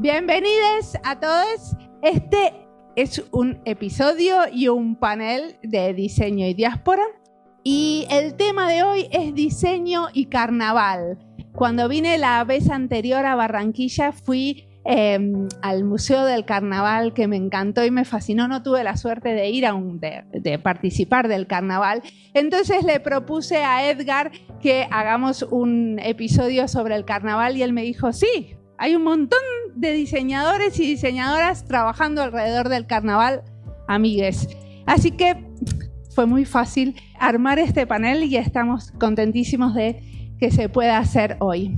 Bienvenidos a todos. Este es un episodio y un panel de diseño y diáspora. Y el tema de hoy es diseño y carnaval. Cuando vine la vez anterior a Barranquilla fui al Museo del Carnaval, que me encantó y me fascinó. No tuve la suerte de ir de participar del carnaval. Entonces le propuse a Edgar que hagamos un episodio sobre el carnaval y él me dijo, sí, hay un montón de diseñadores y diseñadoras trabajando alrededor del carnaval, amigues. Así que fue muy fácil armar este panel y estamos contentísimos de que se pueda hacer hoy.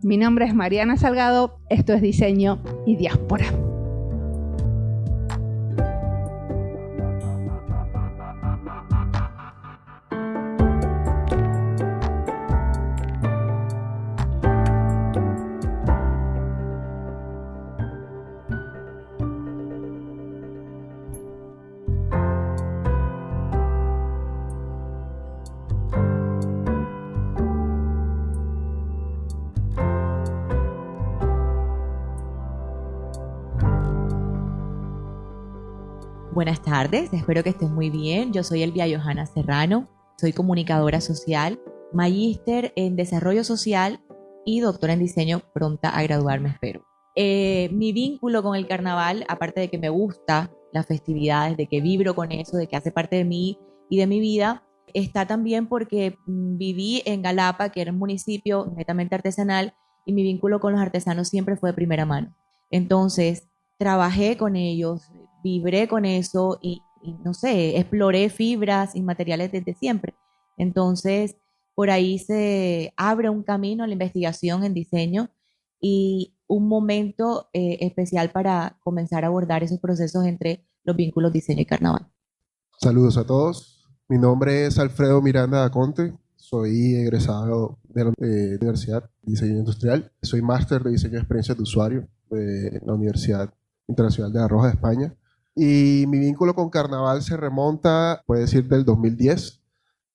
Mi nombre es Mariana Salgado, esto es Diseño y Diáspora. Buenas tardes, espero que estés muy bien. Yo soy Elvia Johanna Serrano, soy comunicadora social, magíster en desarrollo social y doctora en diseño, pronta a graduarme, espero. Mi vínculo con el carnaval, aparte de que me gusta las festividades, de que vibro con eso, de que hace parte de mí y de mi vida, está también porque viví en Galapa, que era un municipio netamente artesanal, y mi vínculo con los artesanos siempre fue de primera mano. Entonces, trabajé con ellos, vibré con eso y no sé, exploré fibras y materiales desde siempre. Entonces, por ahí se abre un camino a la investigación en diseño y un momento especial para comenzar a abordar esos procesos entre los vínculos diseño y carnaval. Saludos a todos. Mi nombre es Alfredo Miranda Aconte. Soy egresado de la Universidad de Diseño Industrial. Soy máster de Diseño de Experiencias de Usuario de la Universidad Internacional de La Roja de España. Y mi vínculo con carnaval se remonta, puede decir, del 2010.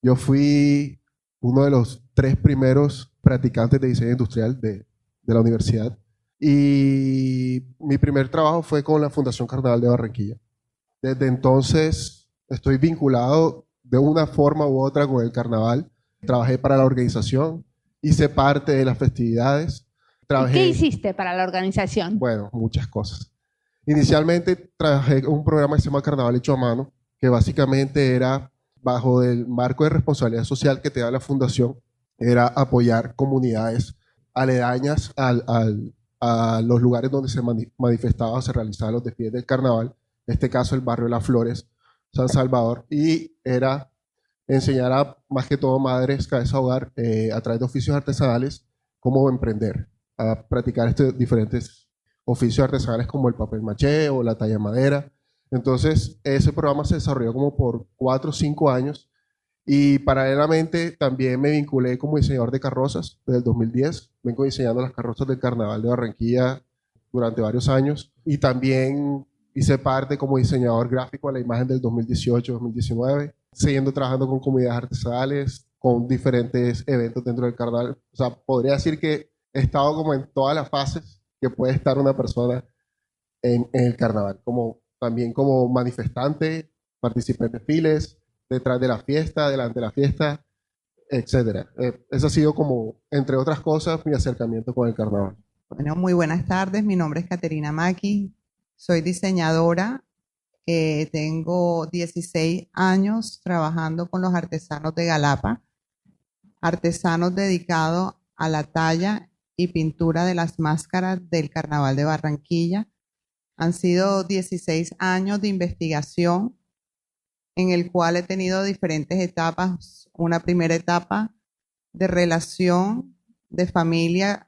Yo fui uno de los 3 primeros practicantes de diseño industrial de la universidad. Y mi primer trabajo fue con la Fundación Carnaval de Barranquilla. Desde entonces estoy vinculado de una forma u otra con el carnaval. Trabajé para la organización, hice parte de las festividades. ¿Qué hiciste para la organización? Bueno, muchas cosas. Inicialmente trabajé en un programa que se llama Carnaval Hecho a Mano, que básicamente era bajo el marco de responsabilidad social que te da la fundación, era apoyar comunidades aledañas a los lugares donde se manifestaba o se realizaban los desfiles del carnaval, en este caso el barrio Las Flores, San Salvador, y era enseñar a más que todo madres, cabeza de hogar, a través de oficios artesanales, cómo emprender, a practicar estos diferentes oficios artesanales como el papel maché o la talla de madera. Entonces, ese programa se desarrolló como por 4 o 5 años y paralelamente también me vinculé como diseñador de carrozas desde el 2010. Vengo diseñando las carrozas del Carnaval de Barranquilla durante varios años y también hice parte como diseñador gráfico a la imagen del 2018-2019, siguiendo trabajando con comunidades artesanales, con diferentes eventos dentro del carnaval. O sea, podría decir que he estado como en todas las fases que puede estar una persona en el carnaval, también como manifestante, participé en desfiles, detrás de la fiesta, delante de la fiesta, etc. Eso ha sido como, entre otras cosas, mi acercamiento con el carnaval. Bueno, muy buenas tardes, mi nombre es Caterina Maki, soy diseñadora, tengo 16 años trabajando con los artesanos de Galapa, artesanos dedicados a la talla y pintura de las máscaras del Carnaval de Barranquilla. Han sido 16 años de investigación en el cual he tenido diferentes etapas. Una primera etapa de relación de familia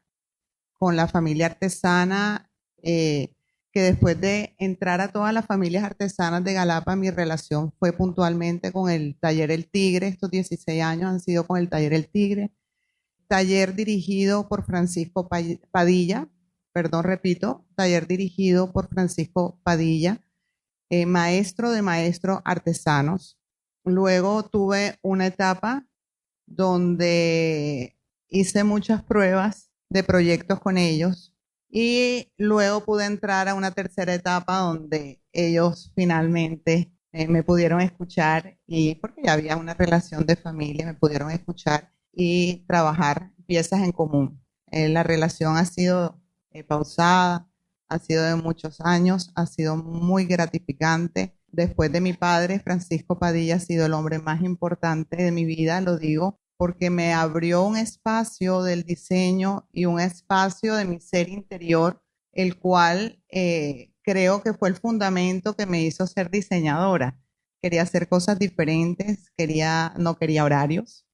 con la familia artesana, que después de entrar a todas las familias artesanas de Galapa, mi relación fue puntualmente con el Taller El Tigre. Estos 16 años han sido con el Taller El Tigre. Taller dirigido por Francisco Padilla, taller dirigido por Francisco Padilla, maestro de maestros artesanos. Luego tuve una etapa donde hice muchas pruebas de proyectos con ellos, y luego pude entrar a una tercera etapa donde ellos finalmente me pudieron escuchar, y porque ya había una relación de familia, me pudieron escuchar y trabajar piezas en común. La relación ha sido pausada, ha sido de muchos años, ha sido muy gratificante. Después de mi padre, Francisco Padilla ha sido el hombre más importante de mi vida, lo digo, porque me abrió un espacio del diseño y un espacio de mi ser interior, el cual creo que fue el fundamento que me hizo ser diseñadora. Quería hacer cosas diferentes, no quería horarios,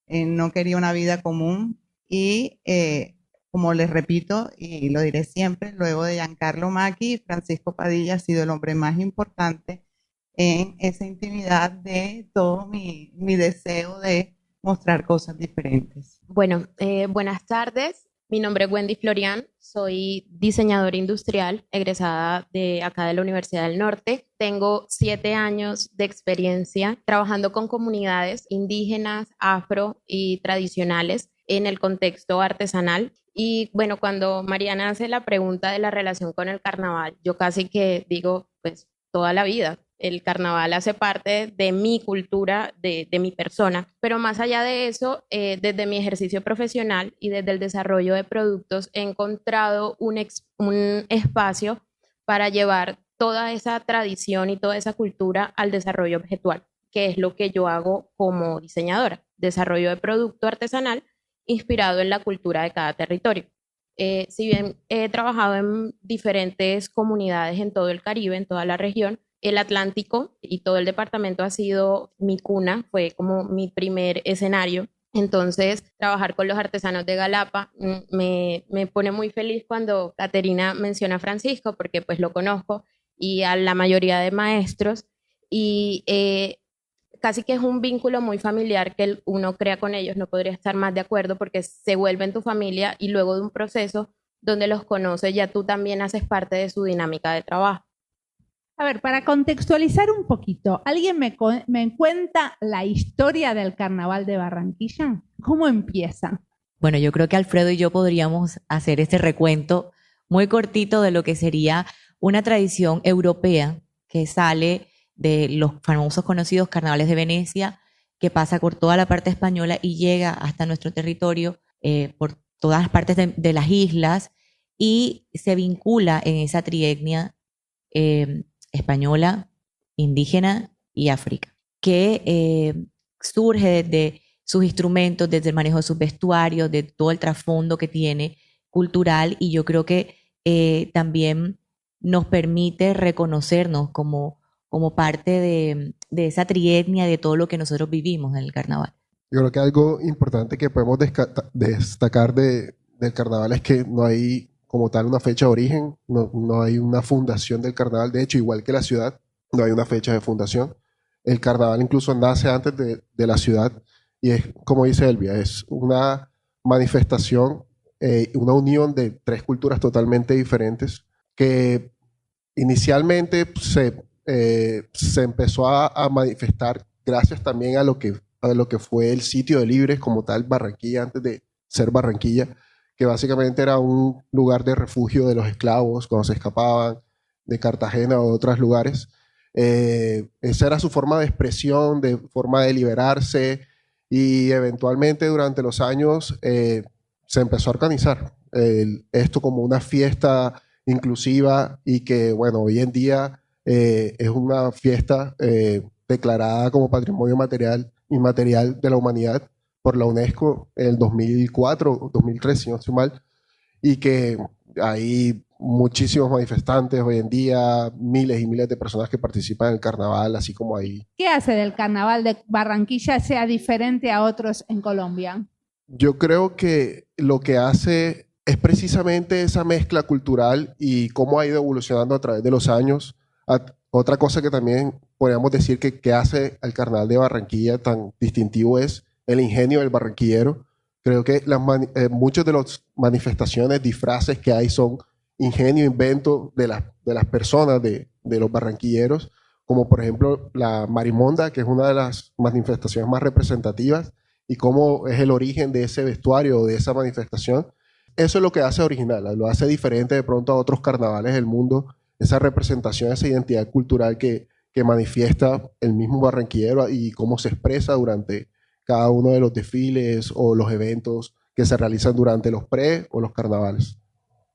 no quería una vida común y como les repito y lo diré siempre, luego de Giancarlo Macchi, Francisco Padilla ha sido el hombre más importante en esa intimidad de todo mi deseo de mostrar cosas diferentes. Bueno, buenas tardes. Mi nombre es Wendy Florian, soy diseñadora industrial, egresada de acá de la Universidad del Norte. Tengo 7 años de experiencia trabajando con comunidades indígenas, afro y tradicionales en el contexto artesanal. Y bueno, cuando Mariana hace la pregunta de la relación con el carnaval, yo casi que digo, pues toda la vida. El carnaval hace parte de mi cultura, de mi persona, pero más allá de eso, desde mi ejercicio profesional y desde el desarrollo de productos, he encontrado un espacio para llevar toda esa tradición y toda esa cultura al desarrollo objetual, que es lo que yo hago como diseñadora, desarrollo de producto artesanal inspirado en la cultura de cada territorio. Si bien he trabajado en diferentes comunidades en todo el Caribe, en toda la región, el Atlántico y todo el departamento ha sido mi cuna, fue como mi primer escenario. Entonces, trabajar con los artesanos de Galapa me pone muy feliz cuando Caterina menciona a Francisco, porque pues lo conozco, y a la mayoría de maestros, y casi que es un vínculo muy familiar que uno crea con ellos. No podría estar más de acuerdo porque se vuelven tu familia y luego de un proceso donde los conoces, ya tú también haces parte de su dinámica de trabajo. A ver, para contextualizar un poquito, ¿alguien me cuenta la historia del Carnaval de Barranquilla? ¿Cómo empieza? Bueno, yo creo que Alfredo y yo podríamos hacer este recuento muy cortito de lo que sería una tradición europea que sale de los famosos conocidos carnavales de Venecia, que pasa por toda la parte española y llega hasta nuestro territorio por todas las partes de las islas y se vincula en esa trietnia española, indígena y África, que surge desde sus instrumentos, desde el manejo de sus vestuarios, de todo el trasfondo que tiene cultural, y yo creo que también nos permite reconocernos como parte de esa trietnia, de todo lo que nosotros vivimos en el carnaval. Yo creo que algo importante que podemos destacar del carnaval es que no hay como tal una fecha de origen, no hay una fundación del carnaval. De hecho, igual que la ciudad, no hay una fecha de fundación. El carnaval incluso nace antes de la ciudad y es, como dice Elvia, es una manifestación, una unión de 3 culturas totalmente diferentes que inicialmente se empezó a manifestar gracias también a lo que fue el sitio de Libres como tal, Barranquilla, antes de ser Barranquilla, que básicamente era un lugar de refugio de los esclavos cuando se escapaban de Cartagena o de otros lugares. Esa era su forma de expresión, de forma de liberarse, y eventualmente durante los años se empezó a organizar esto como una fiesta inclusiva y que, bueno, hoy en día es una fiesta declarada como Patrimonio Material Inmaterial de la Humanidad por la UNESCO en el 2004, 2003, si no estoy mal, y que hay muchísimos manifestantes hoy en día, miles y miles de personas que participan en el carnaval, así como ahí. ¿Qué hace del Carnaval de Barranquilla sea diferente a otros en Colombia? Yo creo que lo que hace es precisamente esa mezcla cultural y cómo ha ido evolucionando a través de los años. Otra cosa que también podríamos decir que hace al Carnaval de Barranquilla tan distintivo es el ingenio del barranquillero. Creo que muchas de las manifestaciones, disfraces que hay son ingenio, invento de las personas, de los barranquilleros, como por ejemplo la marimonda, que es una de las manifestaciones más representativas, y cómo es el origen de ese vestuario o de esa manifestación. eso es lo que hace original, lo hace diferente de pronto a otros carnavales del mundo, esa representación, esa identidad cultural que manifiesta el mismo barranquillero y cómo se expresa durante cada uno de los desfiles o los eventos que se realizan durante los pre o los carnavales.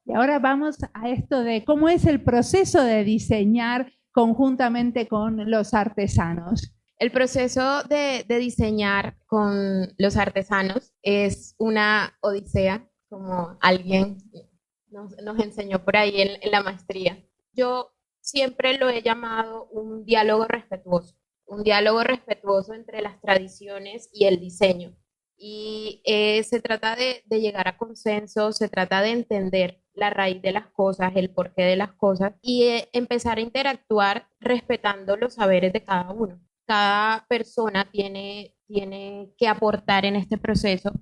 Y ahora vamos a esto de cómo es el proceso de diseñar conjuntamente con los artesanos. El proceso de diseñar con los artesanos es una odisea, como alguien nos enseñó por ahí en la maestría. Yo siempre lo he llamado un diálogo respetuoso entre las tradiciones y el diseño. Y se trata de llegar a consenso, se trata de entender la raíz de las cosas, el porqué de las cosas y empezar a interactuar respetando los saberes de cada uno. Cada persona tiene que aportar en este proceso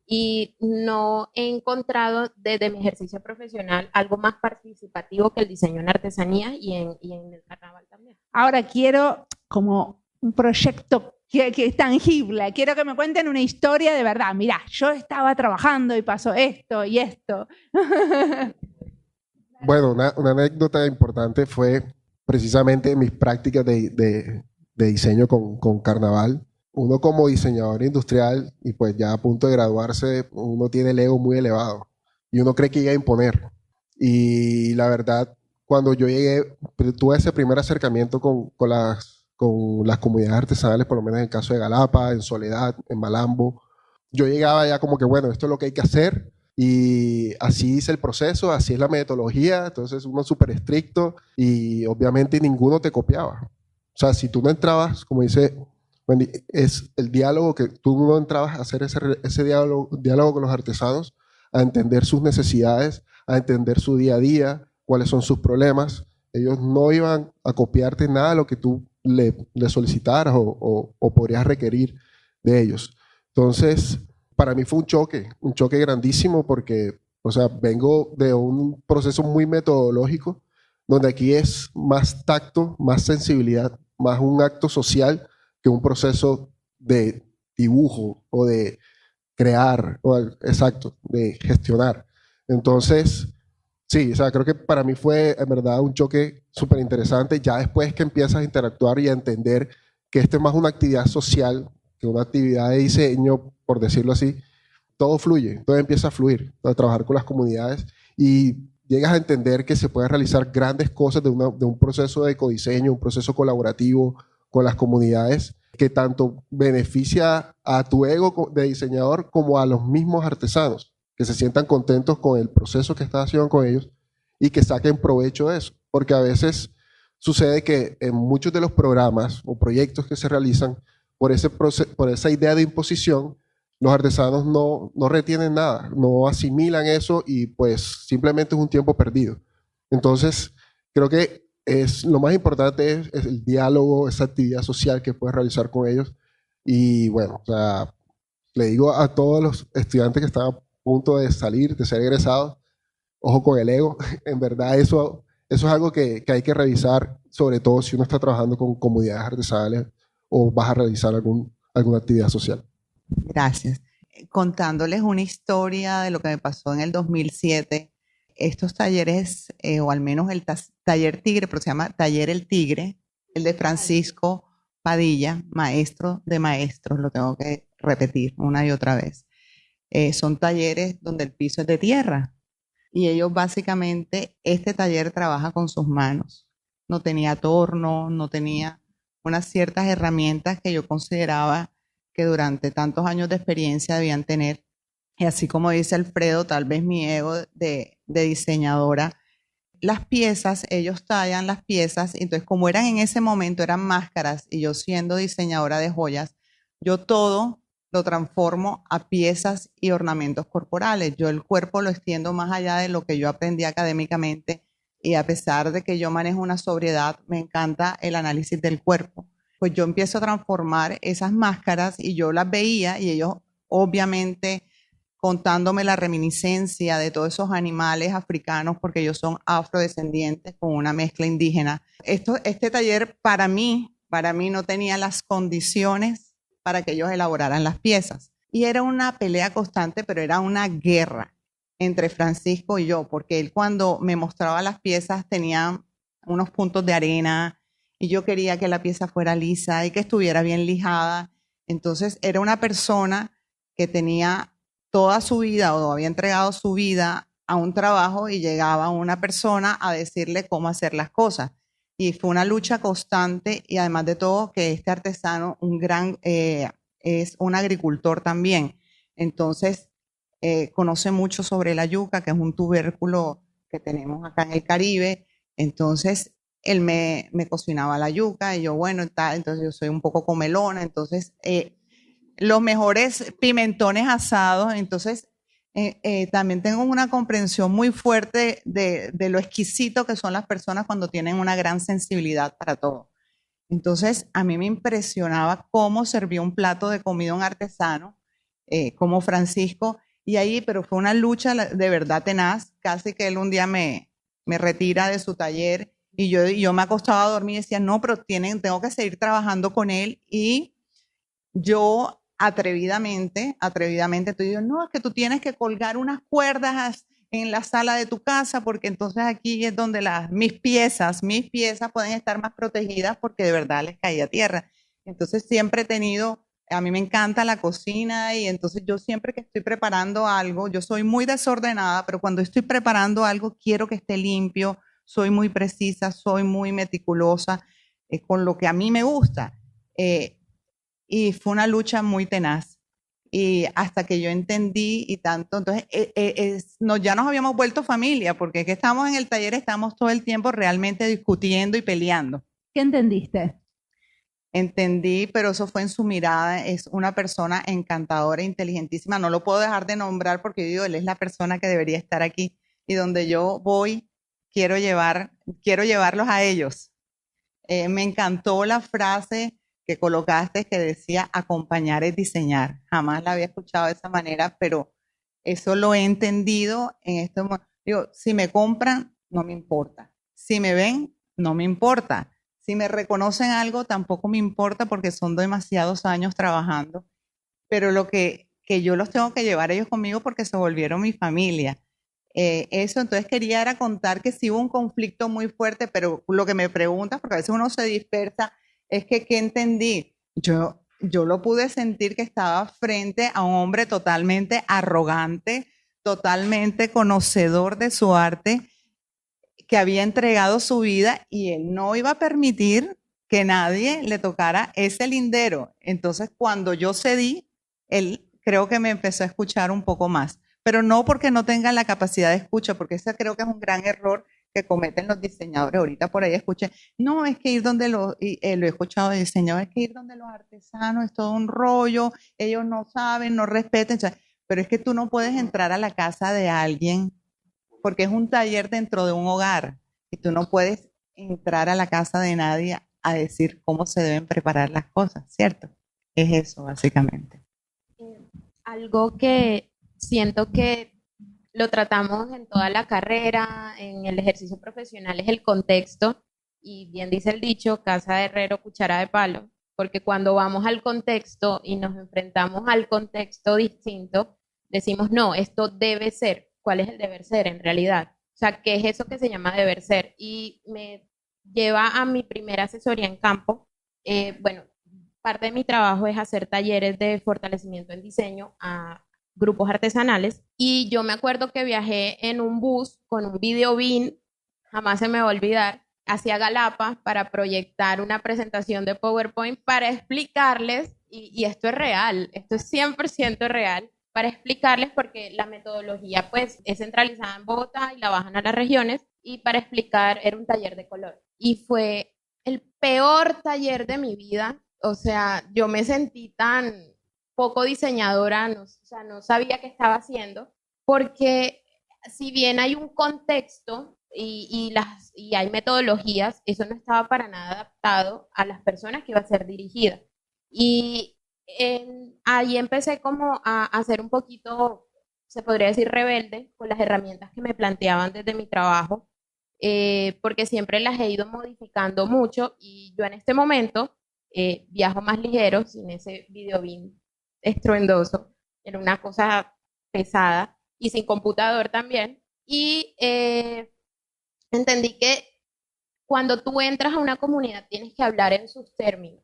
y no he encontrado desde mi ejercicio profesional algo más participativo que el diseño en artesanía y en el carnaval también. Ahora quiero como un proyecto que es tangible, quiero que me cuenten una historia de verdad. Mirá, yo estaba trabajando y pasó esto y esto. Bueno, una anécdota importante fue precisamente mis prácticas de diseño con carnaval. Uno como diseñador industrial y pues ya a punto de graduarse, uno tiene el ego muy elevado y uno cree que llega a imponer. Y la verdad, cuando yo llegué, tuve ese primer acercamiento con las comunidades artesanales, por lo menos en el caso de Galapa, en Soledad, en Malambo, yo llegaba ya como que, bueno, esto es lo que hay que hacer y así es el proceso, así es la metodología, entonces uno súper estricto y obviamente ninguno te copiaba. O sea, si tú no entrabas, como dice Wendy, es el diálogo que tú no entrabas a hacer ese diálogo con los artesanos, a entender sus necesidades, a entender su día a día, cuáles son sus problemas. Ellos no iban a copiarte nada de lo que tú le solicitaras o podrías requerir de ellos. Entonces, para mí fue un choque grandísimo porque, o sea, vengo de un proceso muy metodológico, donde aquí es más tacto, más sensibilidad, más un acto social que un proceso de dibujo o de crear, exacto, de gestionar. Entonces, sí, o sea, creo que para mí fue en verdad un choque súper interesante, ya después que empiezas a interactuar y a entender que esto es más una actividad social que una actividad de diseño, por decirlo así, todo fluye, todo empieza a fluir, a trabajar con las comunidades y llegas a entender que se pueden realizar grandes cosas de un proceso de ecodiseño, un proceso colaborativo con las comunidades que tanto beneficia a tu ego de diseñador como a los mismos artesanos, que se sientan contentos con el proceso que estás haciendo con ellos y que saquen provecho de eso. Porque a veces sucede que en muchos de los programas o proyectos que se realizan por esa idea de imposición, los artesanos no retienen nada, no asimilan eso y pues simplemente es un tiempo perdido. Entonces, creo que lo más importante es el diálogo, esa actividad social que puedes realizar con ellos. Y bueno, o sea, le digo a todos los estudiantes que están a punto de salir, de ser egresados, ojo con el ego. En verdad eso es algo que hay que revisar, sobre todo si uno está trabajando con comunidades artesanales o vas a realizar alguna actividad social. Gracias. Contándoles una historia de lo que me pasó en el 2007, estos talleres, o al menos el taller Tigre, pero se llama Taller El Tigre, el de Francisco Padilla, maestro de maestros, lo tengo que repetir una y otra vez. Son talleres donde el piso es de tierra y ellos básicamente, este taller trabaja con sus manos. No tenía torno, no tenía unas ciertas herramientas que yo consideraba que durante tantos años de experiencia debían tener. Y así como dice Alfredo, tal vez mi ego de diseñadora, las piezas, ellos tallan las piezas, entonces como eran en ese momento, eran máscaras, y yo siendo diseñadora de joyas, yo todo lo transformo a piezas y ornamentos corporales. Yo el cuerpo lo extiendo más allá de lo que yo aprendí académicamente, y a pesar de que yo manejo una sobriedad, me encanta el análisis del cuerpo. Pues yo empiezo a transformar esas máscaras y yo las veía y ellos obviamente contándome la reminiscencia de todos esos animales africanos, porque ellos son afrodescendientes con una mezcla indígena. Este taller para mí no tenía las condiciones para que ellos elaboraran las piezas. Y era una pelea constante, pero era una guerra. entre Francisco y yo, porque él cuando me mostraba las piezas tenía unos puntos de arena y yo quería que la pieza fuera lisa y que estuviera bien lijada. Entonces era una persona que tenía toda su vida o había entregado su vida a un trabajo y llegaba una persona a decirle cómo hacer las cosas. Y fue una lucha constante y además de todo que este artesano es un agricultor también. Entonces conoce mucho sobre la yuca, que es un tubérculo que tenemos acá en el Caribe. Entonces él me cocinaba la yuca y yo, bueno, entonces yo soy un poco comelona, entonces los mejores pimentones asados, entonces también tengo una comprensión muy fuerte de lo exquisito que son las personas cuando tienen una gran sensibilidad para todo. Entonces a mí me impresionaba cómo servía un plato de comida un artesano como Francisco, y ahí, pero fue una lucha de verdad tenaz, casi que él un día me retira de su taller y yo me acostaba a dormir y decía, no, pero tengo que seguir trabajando con él. Y yo atrevidamente, tú dices, no, es que tú tienes que colgar unas cuerdas en la sala de tu casa porque entonces aquí es donde mis piezas pueden estar más protegidas porque de verdad les caía tierra. Entonces siempre he tenido, a mí me encanta la cocina y entonces yo siempre que estoy preparando algo, yo soy muy desordenada, pero cuando estoy preparando algo quiero que esté limpio, soy muy precisa, soy muy meticulosa con lo que a mí me gusta. Y fue una lucha muy tenaz. Y hasta que yo entendí y tanto, entonces ya nos habíamos vuelto familia, porque es que estamos en el taller, estamos todo el tiempo realmente discutiendo y peleando. ¿Qué entendiste? Entendí, pero eso fue en su mirada, es una persona encantadora, inteligentísima, no lo puedo dejar de nombrar porque yo digo, él es la persona que debería estar aquí y donde yo voy, quiero llevarlos a ellos. Me encantó la frase que colocaste que decía acompañar es diseñar. Jamás la había escuchado de esa manera, pero eso lo he entendido en este momento. Digo, si me compran, no me importa. Si me ven, no me importa. Si me reconocen algo, tampoco me importa porque son demasiados años trabajando. Pero lo que yo los tengo que llevar ellos conmigo porque se volvieron mi familia. Eso, entonces quería era contar que sí hubo un conflicto muy fuerte, pero lo que me preguntas, porque a veces uno se dispersa, es que ¿qué entendí? Yo lo pude sentir que estaba frente a un hombre totalmente arrogante, totalmente conocedor de su arte, que había entregado su vida y él no iba a permitir que nadie le tocara ese lindero. Entonces, cuando yo cedí, él creo que me empezó a escuchar un poco más, pero no porque no tengan la capacidad de escucha, porque ese creo que es un gran error que cometen los diseñadores. Ahorita por ahí escuché, no, es que ir donde lo he escuchado de diseñadores, es que ir donde los artesanos es todo un rollo, ellos no saben, no respetan, pero es que tú no puedes entrar a la casa de alguien porque es un taller dentro de un hogar y tú no puedes entrar a la casa de nadie a decir cómo se deben preparar las cosas, ¿cierto? Es eso, básicamente. Algo que siento que lo tratamos en toda la carrera, en el ejercicio profesional, es el contexto. Y bien dice el dicho, casa de herrero, cuchara de palo, porque cuando vamos al contexto y nos enfrentamos al contexto distinto, decimos, no, esto debe ser. ¿Cuál es el deber ser en realidad? O sea, ¿qué es eso que se llama deber ser? Y me lleva a mi primera asesoría en campo. Bueno, parte de mi trabajo es hacer talleres de fortalecimiento en diseño a grupos artesanales y yo me acuerdo que viajé en un bus con un video bin, jamás se me va a olvidar, hacia Galapa para proyectar una presentación de PowerPoint para explicarles, y esto es real, esto es 100% real, para explicarles porque la metodología pues es centralizada en Bogotá y la bajan a las regiones, y para explicar era un taller de color y fue el peor taller de mi vida. O sea, yo me sentí tan poco diseñadora, no, o sea, no sabía qué estaba haciendo, porque si bien hay un contexto y hay metodologías, eso no estaba para nada adaptado a las personas que iba a ser dirigida. Y ahí empecé como a ser un poquito, se podría decir, rebelde con las herramientas que me planteaban desde mi trabajo, porque siempre las he ido modificando mucho y yo en este momento viajo más ligero, sin ese video bin estruendoso, era una cosa pesada, y sin computador también. Y entendí que cuando tú entras a una comunidad tienes que hablar en sus términos.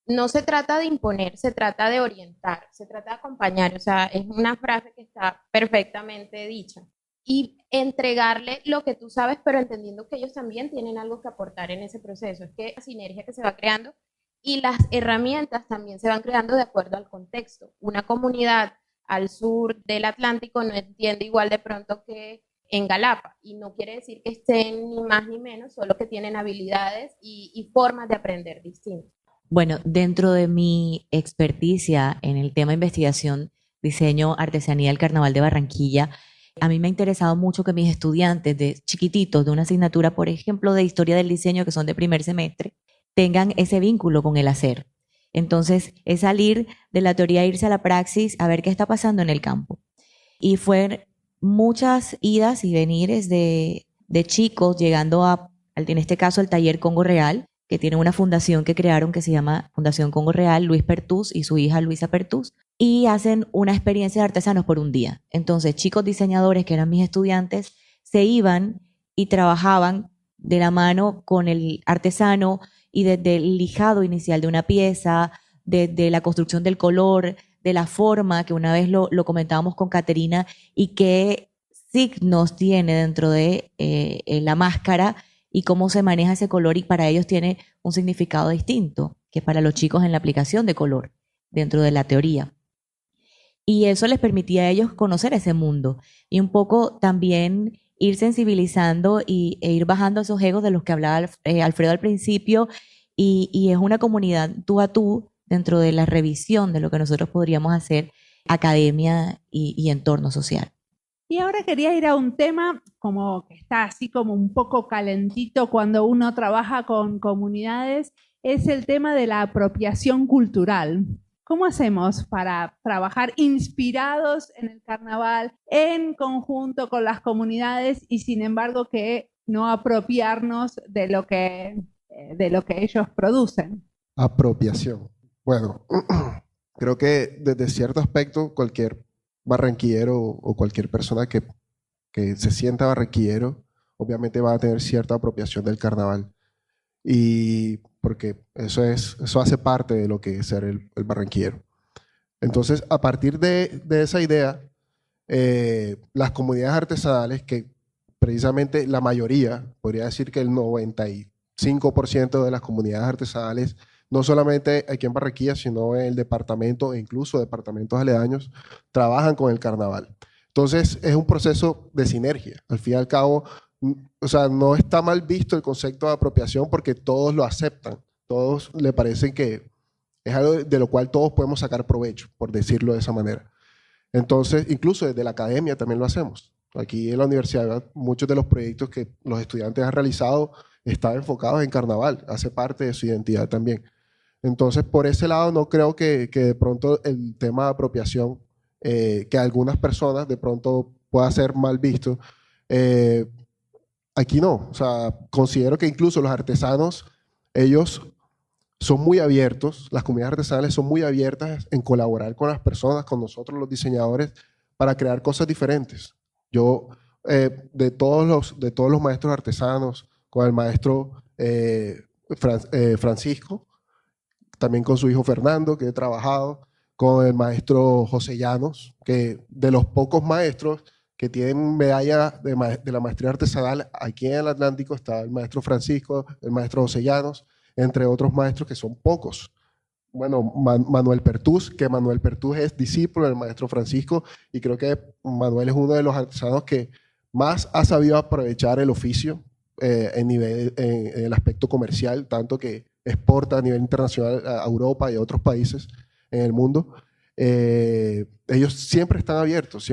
No se trata de imponer, se trata de orientar, se trata de acompañar. O sea, es una frase que está perfectamente dicha. Y entregarle lo que tú sabes, pero entendiendo que ellos también tienen algo que aportar en ese proceso. Es que la sinergia que se va creando y las herramientas también se van creando de acuerdo al contexto. Una comunidad al sur del Atlántico no entiende igual de pronto que en Galapa, y no quiere decir que estén ni más ni menos, solo que tienen habilidades y formas de aprender distintas. Bueno, dentro de mi experticia en el tema de investigación, diseño, artesanía del Carnaval de Barranquilla, a mí me ha interesado mucho que mis estudiantes de chiquititos, de una asignatura, por ejemplo, de historia del diseño, que son de primer semestre, tengan ese vínculo con el hacer. Entonces, es salir de la teoría, irse a la praxis, a ver qué está pasando en el campo. Y fue muchas idas y venires de chicos llegando en este caso, al taller Congo Real, que tiene una fundación que crearon que se llama Fundación Congo Real, Luis Pertús y su hija Luisa Pertús, y hacen una experiencia de artesanos por un día. Entonces, chicos diseñadores que eran mis estudiantes se iban y trabajaban de la mano con el artesano y desde el lijado inicial de una pieza, desde la construcción del color, de la forma, que una vez lo comentábamos con Caterina, y qué signos tiene dentro de la máscara y cómo se maneja ese color, y para ellos tiene un significado distinto que para los chicos en la aplicación de color dentro de la teoría. Y eso les permitía a ellos conocer ese mundo y un poco también ir sensibilizando e ir bajando esos egos de los que hablaba Alfredo al principio, y es una comunidad tú a tú dentro de la revisión de lo que nosotros podríamos hacer, academia y entorno social. Y ahora quería ir a un tema como que está así como un poco calentito cuando uno trabaja con comunidades, es el tema de la apropiación cultural. ¿Cómo hacemos para trabajar inspirados en el carnaval, en conjunto con las comunidades, y sin embargo que no apropiarnos de lo que ellos producen? Apropiación. Bueno, creo que desde cierto aspecto cualquier barranquillero o cualquier persona que se sienta barranquillero obviamente va a tener cierta apropiación del carnaval, y porque eso hace parte de lo que es ser el barranquillero. Entonces, a partir de esa idea, las comunidades artesanales, que precisamente la mayoría, podría decir que el 95% de las comunidades artesanales, no solamente aquí en Barranquilla, sino en el departamento e incluso departamentos aledaños, trabajan con el carnaval. Entonces, es un proceso de sinergia. Al fin y al cabo, o sea, no está mal visto el concepto de apropiación porque todos lo aceptan. Todos le parecen que es algo de lo cual todos podemos sacar provecho, por decirlo de esa manera. Entonces, incluso desde la academia también lo hacemos. Aquí en la universidad, muchos de los proyectos que los estudiantes han realizado están enfocados en carnaval, hace parte de su identidad también. Entonces, por ese lado, no creo que de pronto el tema de apropiación, que algunas personas de pronto pueda ser mal visto, aquí no. O sea, considero que incluso los artesanos, ellos son muy abiertos, las comunidades artesanales son muy abiertas en colaborar con las personas, con nosotros los diseñadores, para crear cosas diferentes. Yo, de todos los maestros artesanos, con el maestro Francisco, también con su hijo Fernando, que he trabajado, con el maestro José Llanos, que de los pocos maestros que tienen medalla de la maestría artesanal aquí en el Atlántico, está el maestro Francisco, el maestro José Llanos, entre otros maestros que son pocos. Bueno, Manuel Pertús, que Manuel Pertús es discípulo del maestro Francisco, y creo que Manuel es uno de los artesanos que más ha sabido aprovechar el oficio en el aspecto comercial, tanto que exporta a nivel internacional a Europa y a otros países en el mundo. Ellos siempre están abiertos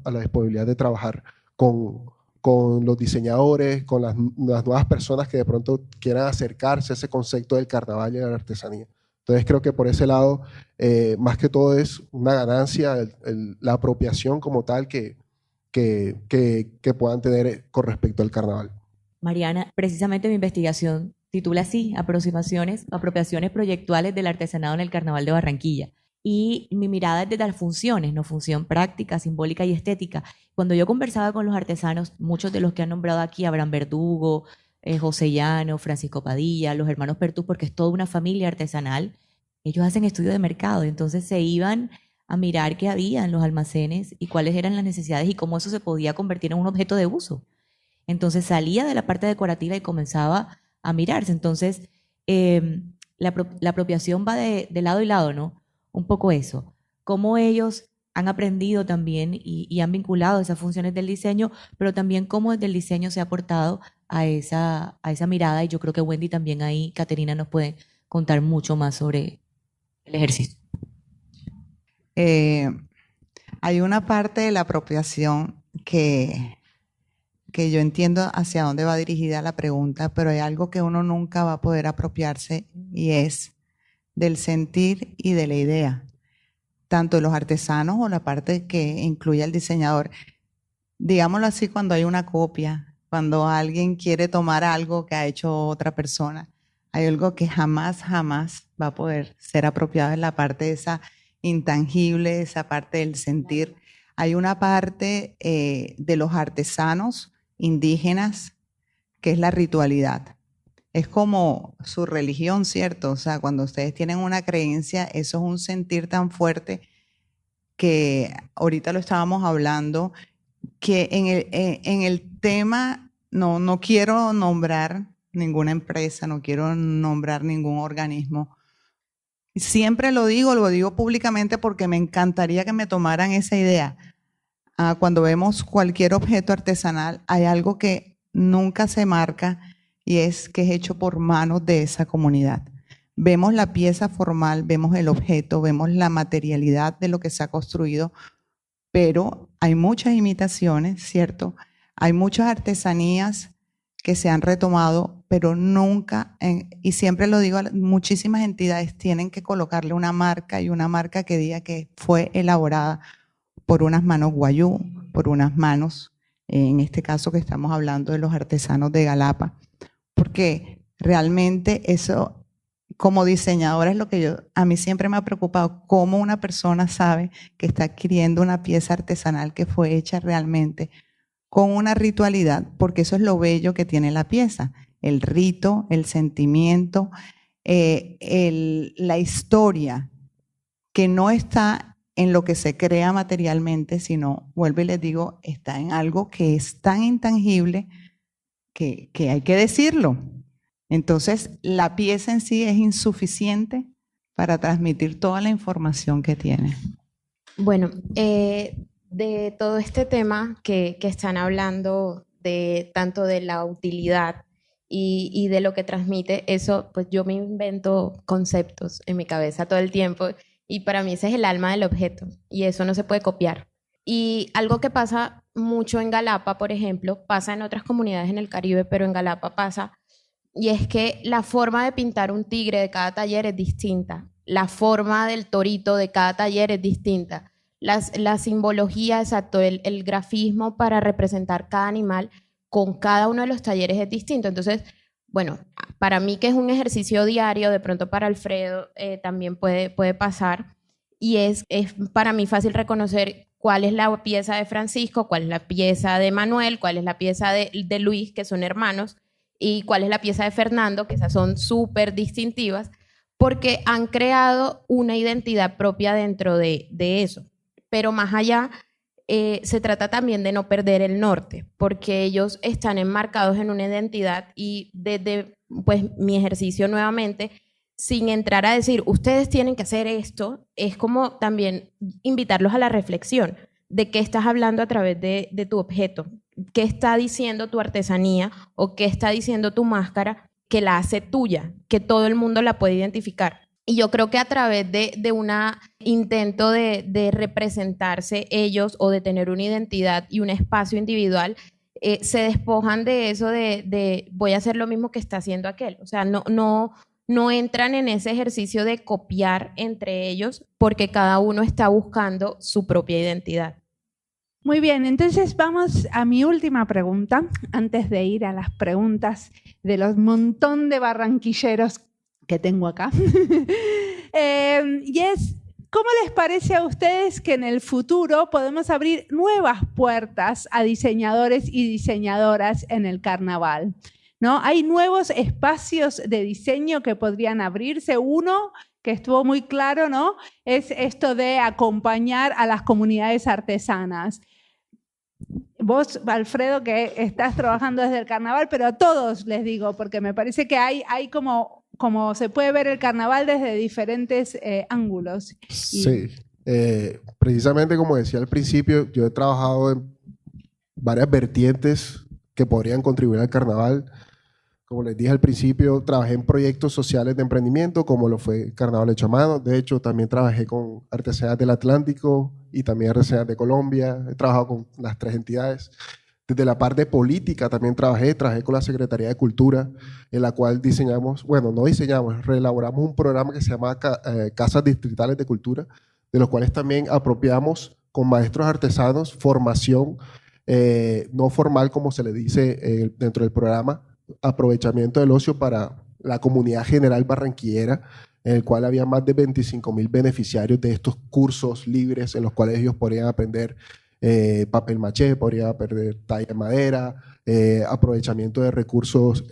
a la disponibilidad de trabajar con los diseñadores, con las nuevas personas que de pronto quieran acercarse a ese concepto del carnaval y de la artesanía. Entonces creo que por ese lado, más que todo es una ganancia la apropiación como tal que puedan tener con respecto al carnaval. Mariana, precisamente mi investigación titula así, apropiaciones proyectuales del artesanado en el Carnaval de Barranquilla. y mi mirada es desde las funciones, ¿no? Función práctica, simbólica y estética. Cuando yo conversaba con los artesanos, muchos de los que han nombrado aquí, Abraham Verdugo, José Llano, Francisco Padilla, los hermanos Pertú, porque es toda una familia artesanal, ellos hacen estudio de mercado, entonces se iban a mirar qué había en los almacenes y cuáles eran las necesidades y cómo eso se podía convertir en un objeto de uso. Entonces salía de la parte decorativa y comenzaba a mirarse. Entonces la apropiación va de lado y lado, ¿no? Un poco eso. Cómo ellos han aprendido también y han vinculado esas funciones del diseño, pero también cómo desde el diseño se ha aportado a esa mirada. Y yo creo que Wendy también ahí, Caterina, nos puede contar mucho más sobre el ejercicio. Hay una parte de la apropiación que yo entiendo hacia dónde va dirigida la pregunta, pero hay algo que uno nunca va a poder apropiarse y es del sentir y de la idea, tanto de los artesanos o la parte que incluye al diseñador. Digámoslo así, cuando hay una copia, cuando alguien quiere tomar algo que ha hecho otra persona, hay algo que jamás va a poder ser apropiado en la parte esa intangible, esa parte del sentir. Hay una parte de los artesanos indígenas que es la ritualidad. Es como su religión, ¿cierto? O sea, cuando ustedes tienen una creencia, eso es un sentir tan fuerte que ahorita lo estábamos hablando, que en el tema no quiero nombrar ninguna empresa, no quiero nombrar ningún organismo. Siempre lo digo públicamente porque me encantaría que me tomaran esa idea. Cuando vemos cualquier objeto artesanal, hay algo que nunca se marca y es que es hecho por manos de esa comunidad. Vemos la pieza formal, vemos el objeto, vemos la materialidad de lo que se ha construido, pero hay muchas imitaciones, ¿cierto? Hay muchas artesanías que se han retomado, pero nunca, y siempre lo digo, muchísimas entidades tienen que colocarle una marca y una marca que diga que fue elaborada por unas manos guayú, por unas manos, en este caso que estamos hablando de los artesanos de Galapa, porque realmente eso, como diseñadora, es lo que a mí siempre me ha preocupado, cómo una persona sabe que está adquiriendo una pieza artesanal que fue hecha realmente con una ritualidad, porque eso es lo bello que tiene la pieza, el rito, el sentimiento, la historia, que no está en lo que se crea materialmente, sino, vuelvo y les digo, está en algo que es tan intangible que hay que decirlo. Entonces, la pieza en sí es insuficiente para transmitir toda la información que tiene. Bueno, de todo este tema que están hablando, de tanto de la utilidad y de lo que transmite, eso, pues yo me invento conceptos en mi cabeza todo el tiempo y para mí ese es el alma del objeto y eso no se puede copiar. Y algo que pasa mucho en Galapa, por ejemplo, pasa en otras comunidades en el Caribe, pero en Galapa pasa, y es que la forma de pintar un tigre de cada taller es distinta, la forma del torito de cada taller es distinta, la simbología, exacto, el grafismo para representar cada animal con cada uno de los talleres es distinto. Entonces, bueno, para mí que es un ejercicio diario, de pronto para Alfredo también puede pasar, y es para mí fácil reconocer cuál es la pieza de Francisco, cuál es la pieza de Manuel, cuál es la pieza de Luis, que son hermanos, y cuál es la pieza de Fernando, que esas son súper distintivas, porque han creado una identidad propia dentro de eso. Pero más allá, se trata también de no perder el norte, porque ellos están enmarcados en una identidad y desde pues, mi ejercicio nuevamente, sin entrar a decir, ustedes tienen que hacer esto, es como también invitarlos a la reflexión de qué estás hablando a través de tu objeto, qué está diciendo tu artesanía o qué está diciendo tu máscara que la hace tuya, que todo el mundo la puede identificar. Y yo creo que a través de un intento de representarse ellos o de tener una identidad y un espacio individual, se despojan de eso de voy a hacer lo mismo que está haciendo aquel. O sea, no entran en ese ejercicio de copiar entre ellos porque cada uno está buscando su propia identidad. Muy bien, entonces vamos a mi última pregunta, antes de ir a las preguntas de los montón de barranquilleros que tengo acá. Y es, ¿Cómo les parece a ustedes que en el futuro podemos abrir nuevas puertas a diseñadores y diseñadoras en el carnaval? ¿No? Hay nuevos espacios de diseño que podrían abrirse. Uno que estuvo muy claro, ¿no? Es esto de acompañar a las comunidades artesanas. Vos, Alfredo, que estás trabajando desde el carnaval, pero a todos les digo, porque me parece que hay como se puede ver el carnaval desde diferentes ángulos. Sí, precisamente como decía al principio, yo he trabajado en varias vertientes que podrían contribuir al carnaval. Como les dije al principio, trabajé en proyectos sociales de emprendimiento, como lo fue Carnaval Hecho a Mano. De hecho, también trabajé con Artesanías del Atlántico y también Artesanías de Colombia. He trabajado con las tres entidades. Desde la parte política también trabajé con la Secretaría de Cultura, en la cual reelaboramos un programa que se llama Casas Distritales de Cultura, de los cuales también apropiamos con maestros artesanos formación no formal, como se le dice dentro del programa, aprovechamiento del ocio para la comunidad general barranquillera, en el cual había más de 25,000 beneficiarios de estos cursos libres en los cuales ellos podrían aprender papel maché, podrían aprender talla de madera, aprovechamiento de recursos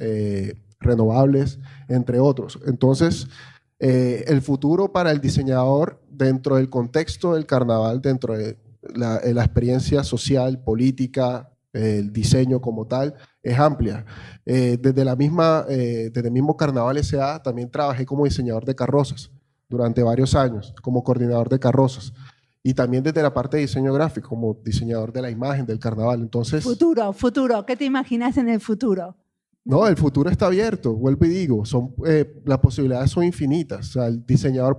renovables, entre otros. Entonces, el futuro para el diseñador dentro del contexto del carnaval, dentro de la experiencia social, política, el diseño como tal, es amplia. Desde el mismo Carnaval S.A. también trabajé como diseñador de carrozas durante varios años, como coordinador de carrozas. Y también desde la parte de diseño gráfico, como diseñador de la imagen del carnaval. Entonces, futuro, ¿qué te imaginas en el futuro? No, el futuro está abierto, vuelvo y digo, las posibilidades son infinitas. O sea, el diseñador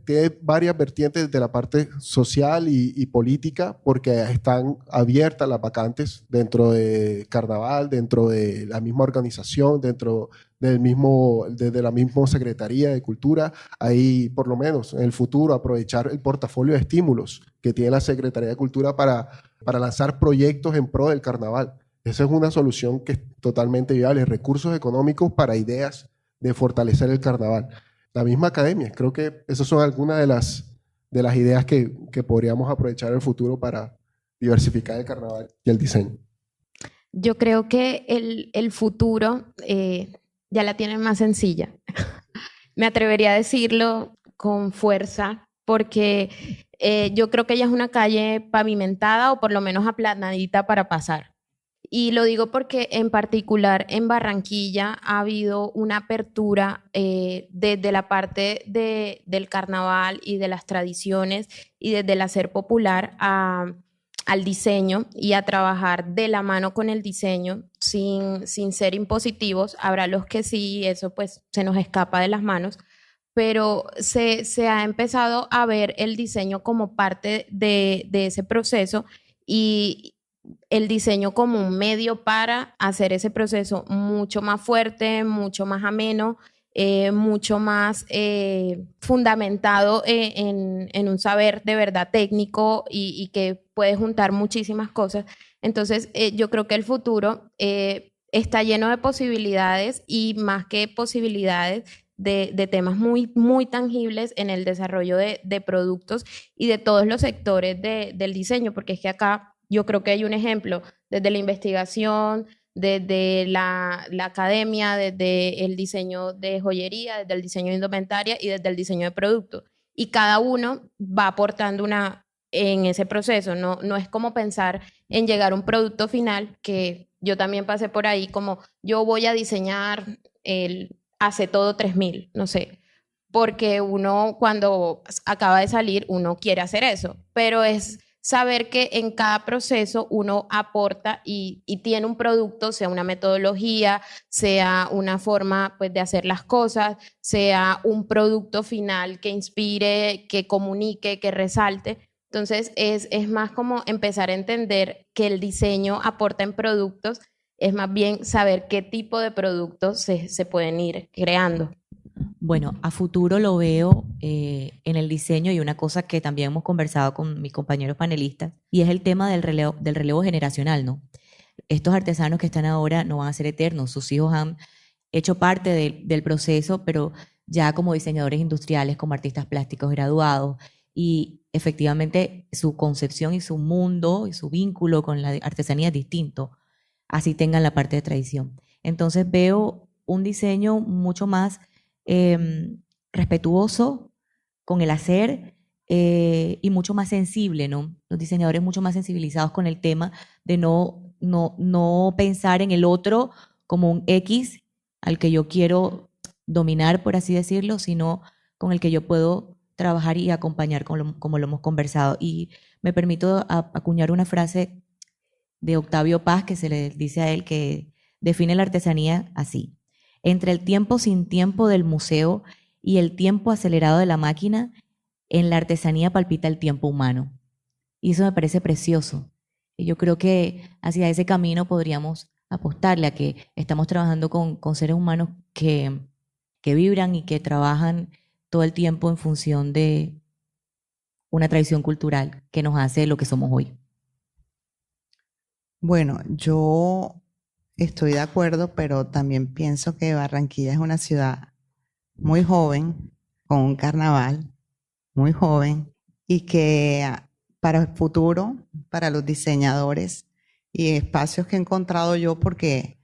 tiene varias vertientes de la parte social y política, porque están abiertas las vacantes dentro de Carnaval, dentro de la misma organización, dentro de la misma Secretaría de Cultura. Ahí, por lo menos, en el futuro, aprovechar el portafolio de estímulos que tiene la Secretaría de Cultura para lanzar proyectos en pro del Carnaval. Esa es una solución que es totalmente viable, recursos económicos para ideas de fortalecer el carnaval. La misma academia, creo que esas son algunas de las ideas que podríamos aprovechar en el futuro para diversificar el carnaval y el diseño. Yo creo que el futuro ya la tienen más sencilla. Me atrevería a decirlo con fuerza, porque yo creo que ya es una calle pavimentada o por lo menos aplanadita para pasar. Y lo digo porque en particular en Barranquilla ha habido una apertura desde la parte del carnaval y de las tradiciones y desde el hacer popular al diseño y a trabajar de la mano con el diseño sin ser impositivos. Habrá los que sí, eso pues se nos escapa de las manos, pero se ha empezado a ver el diseño como parte de ese proceso y el diseño como un medio para hacer ese proceso mucho más fuerte, mucho más ameno, mucho más fundamentado en un saber de verdad técnico y que puede juntar muchísimas cosas. Entonces, yo creo que el futuro está lleno de posibilidades y más que posibilidades de temas muy, muy tangibles en el desarrollo de productos y de todos los sectores del diseño, porque es que acá yo creo que hay un ejemplo desde la investigación, desde la academia, desde el diseño de joyería, desde el diseño de indumentaria y desde el diseño de productos. Y cada uno va aportando en ese proceso. No es como pensar en llegar a un producto final, que yo también pasé por ahí, como yo voy a diseñar el Hace Todo 3000, no sé. Porque uno cuando acaba de salir, uno quiere hacer eso, pero es saber que en cada proceso uno aporta y tiene un producto, sea una metodología, sea una forma pues, de hacer las cosas, sea un producto final que inspire, que comunique, que resalte. Entonces es más como empezar a entender que el diseño aporta en productos, es más bien saber qué tipo de productos se pueden ir creando. Bueno, a futuro lo veo en el diseño y una cosa que también hemos conversado con mis compañeros panelistas y es el tema del relevo generacional, ¿no? Estos artesanos que están ahora no van a ser eternos, sus hijos han hecho parte del proceso, pero ya como diseñadores industriales, como artistas plásticos graduados, y efectivamente su concepción y su mundo y su vínculo con la artesanía es distinto, así tengan la parte de tradición. Entonces veo un diseño mucho más respetuoso con el hacer y mucho más sensible, ¿no? Los diseñadores mucho más sensibilizados con el tema de no pensar en el otro como un X al que yo quiero dominar, por así decirlo, sino con el que yo puedo trabajar y acompañar como lo hemos conversado. Y me permito acuñar una frase de Octavio Paz que se le dice a él, que define la artesanía así: entre el tiempo sin tiempo del museo y el tiempo acelerado de la máquina, en la artesanía palpita el tiempo humano. Y eso me parece precioso. Y yo creo que hacia ese camino podríamos apostarle, a que estamos trabajando con seres humanos que vibran y que trabajan todo el tiempo en función de una tradición cultural que nos hace lo que somos hoy. Bueno, yo estoy de acuerdo, pero también pienso que Barranquilla es una ciudad muy joven, con un carnaval muy joven, y que para el futuro, para los diseñadores y espacios que he encontrado yo, porque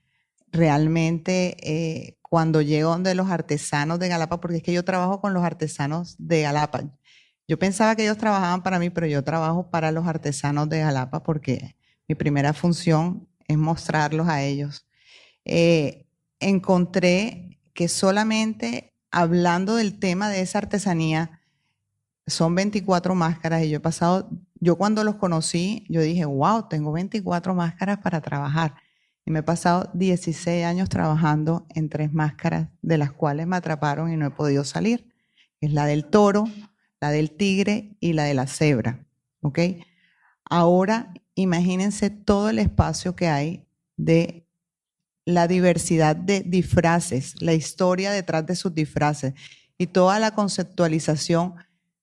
realmente cuando llego donde los artesanos de Galapa, porque es que yo trabajo con los artesanos de Galapa. Yo pensaba que ellos trabajaban para mí, pero yo trabajo para los artesanos de Galapa porque mi primera función es mostrarlos a ellos. Encontré que solamente hablando del tema de esa artesanía, son 24 máscaras y yo cuando los conocí, yo dije, wow, tengo 24 máscaras para trabajar. Y me he pasado 16 años trabajando en 3 máscaras, de las cuales me atraparon y no he podido salir. Es la del toro, la del tigre y la de la cebra. ¿Ok? Ahora, imagínense todo el espacio que hay de la diversidad de disfraces, la historia detrás de sus disfraces y toda la conceptualización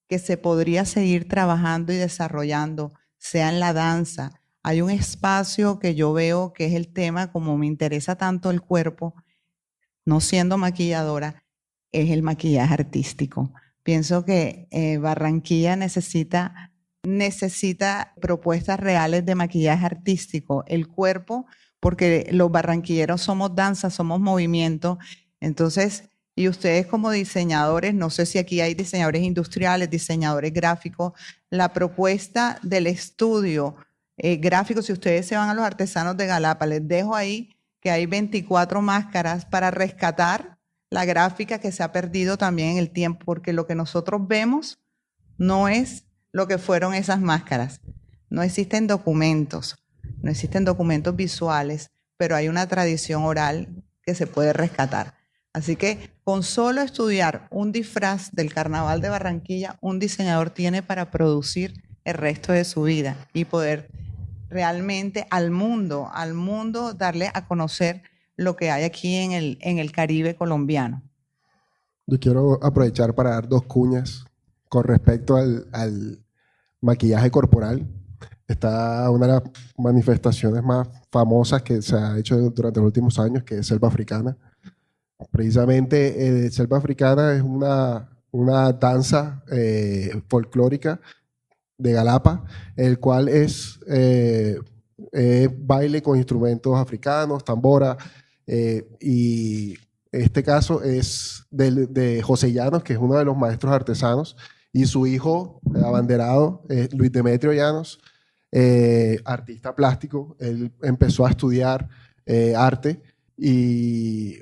que se podría seguir trabajando y desarrollando, sea en la danza. Hay un espacio que yo veo que es el tema, como me interesa tanto el cuerpo, no siendo maquilladora, es el maquillaje artístico. Pienso que Barranquilla necesita propuestas reales de maquillaje artístico. El cuerpo, porque los barranquilleros somos danza, somos movimiento. Entonces, y ustedes como diseñadores, no sé si aquí hay diseñadores industriales, diseñadores gráficos, la propuesta del estudio gráfico, si ustedes se van a los artesanos de Galapa, les dejo ahí que hay 24 máscaras para rescatar la gráfica que se ha perdido también en el tiempo, porque lo que nosotros vemos no es lo que fueron esas máscaras. No existen documentos visuales, pero hay una tradición oral que se puede rescatar. Así que con solo estudiar un disfraz del Carnaval de Barranquilla, un diseñador tiene para producir el resto de su vida y poder realmente al mundo darle a conocer lo que hay aquí en el Caribe colombiano. Yo quiero aprovechar para dar 2 cuñas con respecto al maquillaje corporal. Está una de las manifestaciones más famosas que se ha hecho durante los últimos años, que es Selva Africana. Precisamente Selva Africana es una danza folclórica de Galapa, el cual es baile con instrumentos africanos, tambora, y este caso es de José Llanos, que es uno de los maestros artesanos, y su hijo abanderado, Luis Demetrio Llanos, artista plástico. Él empezó a estudiar arte y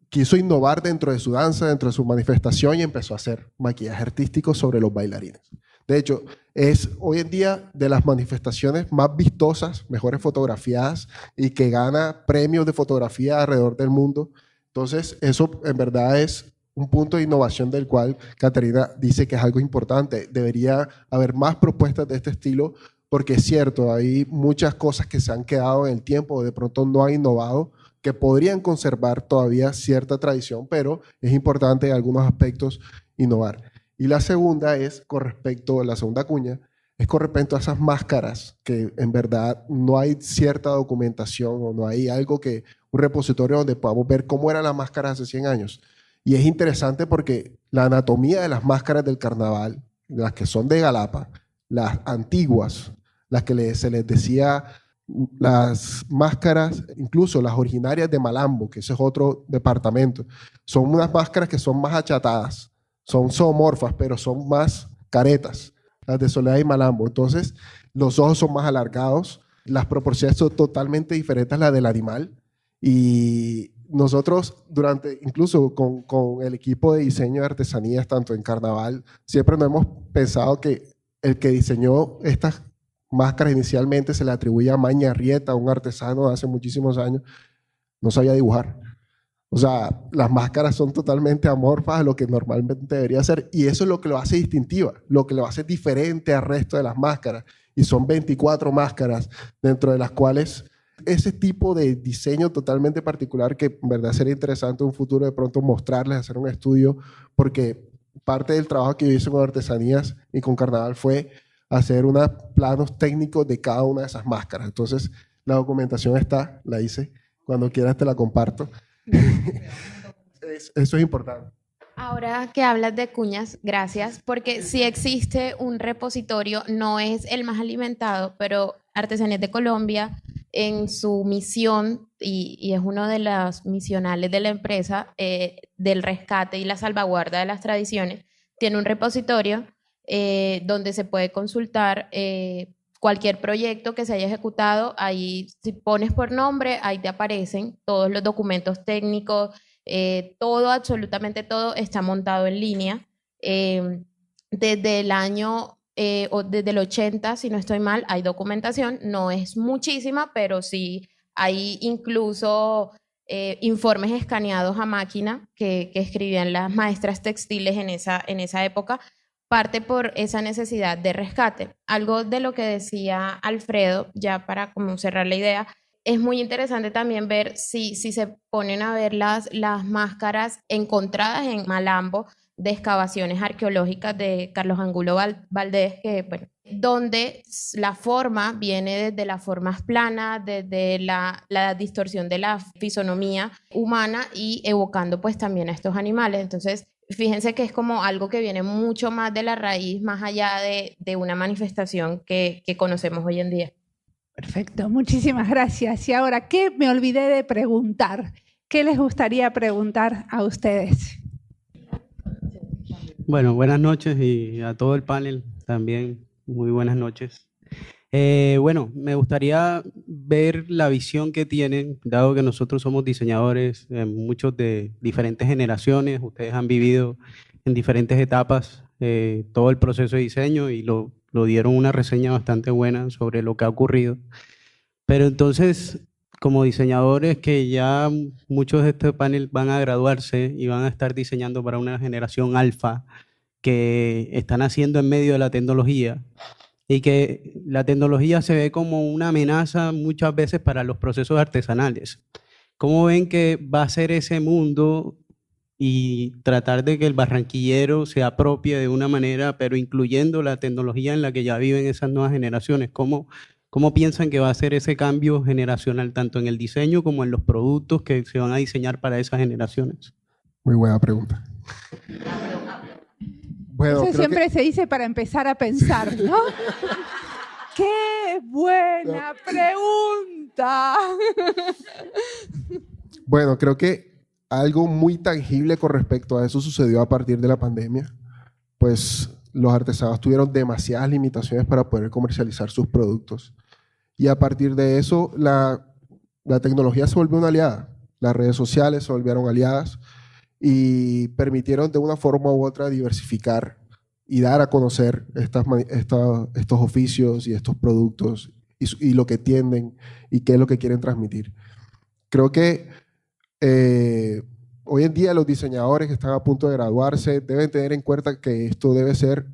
quiso innovar dentro de su danza, dentro de su manifestación, y empezó a hacer maquillaje artístico sobre los bailarines. De hecho, es hoy en día de las manifestaciones más vistosas, mejores fotografiadas y que gana premios de fotografía alrededor del mundo. Entonces, eso en verdad es un punto de innovación del cual Caterina dice que es algo importante. Debería haber más propuestas de este estilo, porque es cierto, hay muchas cosas que se han quedado en el tiempo, de pronto no han innovado, que podrían conservar todavía cierta tradición, pero es importante en algunos aspectos innovar. Y la segunda es con respecto a la segunda cuña, es con respecto a esas máscaras que en verdad no hay cierta documentación o no hay algo que, un repositorio donde podamos ver cómo eran las máscaras hace 100 años. Y es interesante porque la anatomía de las máscaras del carnaval las que son de Galapa, las antiguas, las que se les decía las máscaras, incluso las originarias de Malambo, que ese es otro departamento, son unas máscaras que son más achatadas, son zoomorfas, pero son más caretas, las de Soledad y Malambo. Entonces, los ojos son más alargados, las proporciones son totalmente diferentes a las del animal. Y nosotros, incluso con el equipo de diseño de artesanías, tanto en Carnaval, siempre nos hemos pensado que el que diseñó estas máscaras inicialmente se le atribuye a Maña Arrieta, un artesano de hace muchísimos años, no sabía dibujar. O sea, las máscaras son totalmente amorfas a lo que normalmente debería ser, y eso es lo que lo hace distintiva, lo que lo hace diferente al resto de las máscaras. Y son 24 máscaras, dentro de las cuales ese tipo de diseño totalmente particular, que en verdad sería interesante en un futuro de pronto mostrarles, hacer un estudio, porque parte del trabajo que yo hice con artesanías y con Carnaval fue hacer unos planos técnicos de cada una de esas máscaras. Entonces, la documentación está, la hice, cuando quieras te la comparto. Eso es importante. Ahora que hablas de cuñas, gracias, porque sí existe un repositorio, no es el más alimentado, pero Artesanías de Colombia, en su misión, y es uno de los misionales de la empresa, del rescate y la salvaguarda de las tradiciones, tiene un repositorio donde se puede consultar cualquier proyecto que se haya ejecutado. Ahí, si pones por nombre, ahí te aparecen todos los documentos técnicos, todo, absolutamente todo está montado en línea. Desde el año, o desde el 80, si no estoy mal, hay documentación, no es muchísima, pero sí hay incluso informes escaneados a máquina que escribían las maestras textiles en esa época, parte por esa necesidad de rescate. Algo de lo que decía Alfredo, ya para como cerrar la idea, es muy interesante también ver si se ponen a ver las máscaras encontradas en Malambo de excavaciones arqueológicas de Carlos Angulo Valdés, que, bueno, donde la forma viene desde las formas planas, desde la distorsión de la fisonomía humana y evocando pues también a estos animales. Entonces, fíjense que es como algo que viene mucho más de la raíz, más allá de una manifestación que conocemos hoy en día. Perfecto, muchísimas gracias. Y ahora, ¿qué me olvidé de preguntar? ¿Qué les gustaría preguntar a ustedes? Bueno, buenas noches, y a todo el panel también, muy buenas noches. Bueno, me gustaría ver la visión que tienen, dado que nosotros somos diseñadores, muchos de diferentes generaciones, ustedes han vivido en diferentes etapas todo el proceso de diseño y lo dieron una reseña bastante buena sobre lo que ha ocurrido. Pero entonces, como diseñadores que ya muchos de este panel van a graduarse y van a estar diseñando para una generación alfa que están haciendo en medio de la tecnología, y que la tecnología se ve como una amenaza muchas veces para los procesos artesanales. ¿Cómo ven que va a ser ese mundo y tratar de que el barranquillero se apropie de una manera, pero incluyendo la tecnología en la que ya viven esas nuevas generaciones? ¿Cómo piensan que va a ser ese cambio generacional, tanto en el diseño como en los productos que se van a diseñar para esas generaciones? Muy buena pregunta. Bueno, eso siempre se dice para empezar a pensar, ¿no? ¡Qué buena pregunta! Bueno, creo que algo muy tangible con respecto a eso sucedió a partir de la pandemia. Pues los artesanos tuvieron demasiadas limitaciones para poder comercializar sus productos. Y a partir de eso, la tecnología se volvió una aliada. Las redes sociales se volvieron aliadas y permitieron de una forma u otra diversificar y dar a conocer estos oficios y estos productos y lo que tienden y qué es lo que quieren transmitir. Creo que hoy en día los diseñadores que están a punto de graduarse deben tener en cuenta que esto debe ser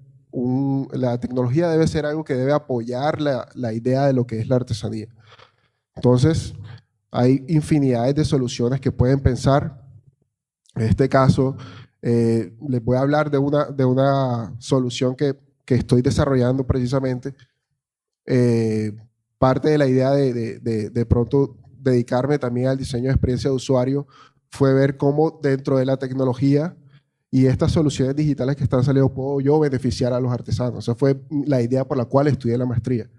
la tecnología debe ser algo que debe apoyar la idea de lo que es la artesanía. Entonces, hay infinidades de soluciones que pueden pensar. En este caso, les voy a hablar de una solución que estoy desarrollando precisamente. Parte de la idea de pronto dedicarme también al diseño de experiencia de usuario fue ver cómo dentro de la tecnología y estas soluciones digitales que están saliendo, puedo yo beneficiar a los artesanos. Esa fue la idea por la cual estudié la maestría.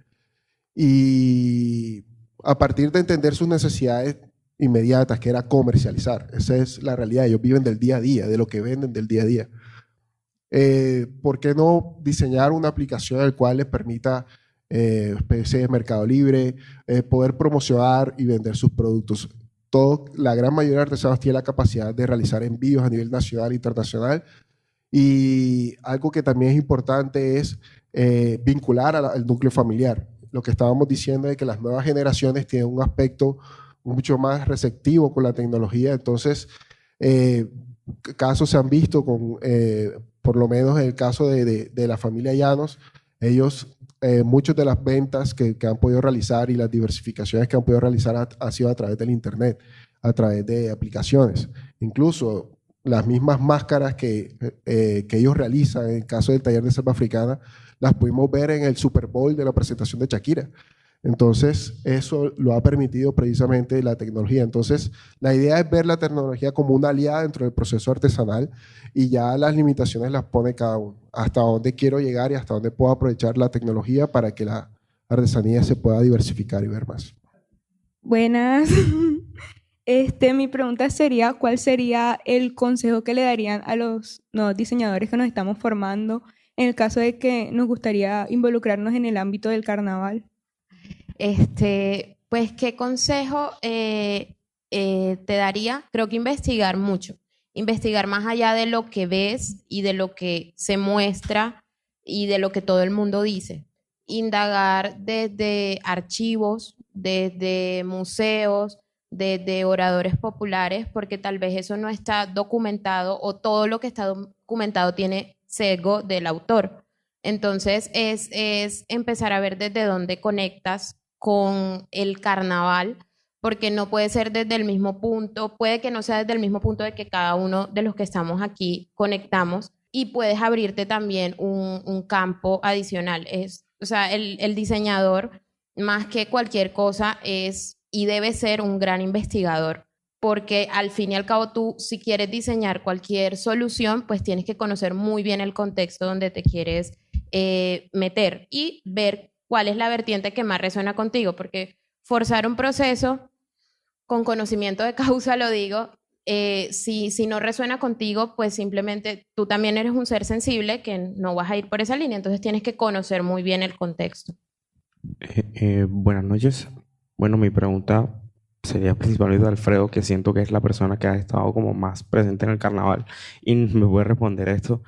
Y a partir de entender sus necesidades inmediatas, que era comercializar, esa es la realidad, ellos viven del día a día, de lo que venden del día a día. ¿Por qué no diseñar una aplicación en la cual les permita, especie de Mercado Libre, poder promocionar y vender sus productos? La gran mayoría de artesanos tiene la capacidad de realizar envíos a nivel nacional e internacional, y algo que también es importante es vincular al núcleo familiar. Lo que estábamos diciendo es que las nuevas generaciones tienen un aspecto mucho más receptivo con la tecnología. Entonces, casos se han visto por lo menos en el caso de la familia Llanos, ellos, muchas de las ventas que han podido realizar y las diversificaciones que han podido realizar ha sido a través del internet, a través de aplicaciones. Incluso las mismas máscaras que ellos realizan en el caso del taller de selva africana, las pudimos ver en el Super Bowl de la presentación de Shakira. Entonces, eso lo ha permitido precisamente la tecnología. Entonces, la idea es ver la tecnología como una aliada dentro del proceso artesanal, y ya las limitaciones las pone cada uno. Hasta dónde quiero llegar y hasta dónde puedo aprovechar la tecnología para que la artesanía se pueda diversificar y ver más. Buenas. Mi pregunta sería, ¿cuál sería el consejo que le darían a los nuevos diseñadores que nos estamos formando en el caso de que nos gustaría involucrarnos en el ámbito del carnaval? Pues, ¿qué consejo te daría? Creo que investigar mucho. Investigar más allá de lo que ves y de lo que se muestra y de lo que todo el mundo dice. Indagar desde archivos, desde museos, desde oradores populares, porque tal vez eso no está documentado, o todo lo que está documentado tiene sesgo del autor. Entonces es empezar a ver desde dónde conectas con el carnaval, porque no puede ser desde el mismo punto, puede que no sea desde el mismo punto de que cada uno de los que estamos aquí conectamos, y puedes abrirte también un campo adicional. O sea, el diseñador, más que cualquier cosa, es y debe ser un gran investigador, porque al fin y al cabo tú, si quieres diseñar cualquier solución, pues tienes que conocer muy bien el contexto donde te quieres meter y ver cuál es la vertiente que más resuena contigo, porque forzar un proceso con conocimiento de causa, lo digo, si no resuena contigo, pues simplemente tú también eres un ser sensible que no vas a ir por esa línea, entonces tienes que conocer muy bien el contexto. Buenas noches. Bueno, mi pregunta sería principalmente de Alfredo, que siento que es la persona que ha estado como más presente en el carnaval y me puede responder esto.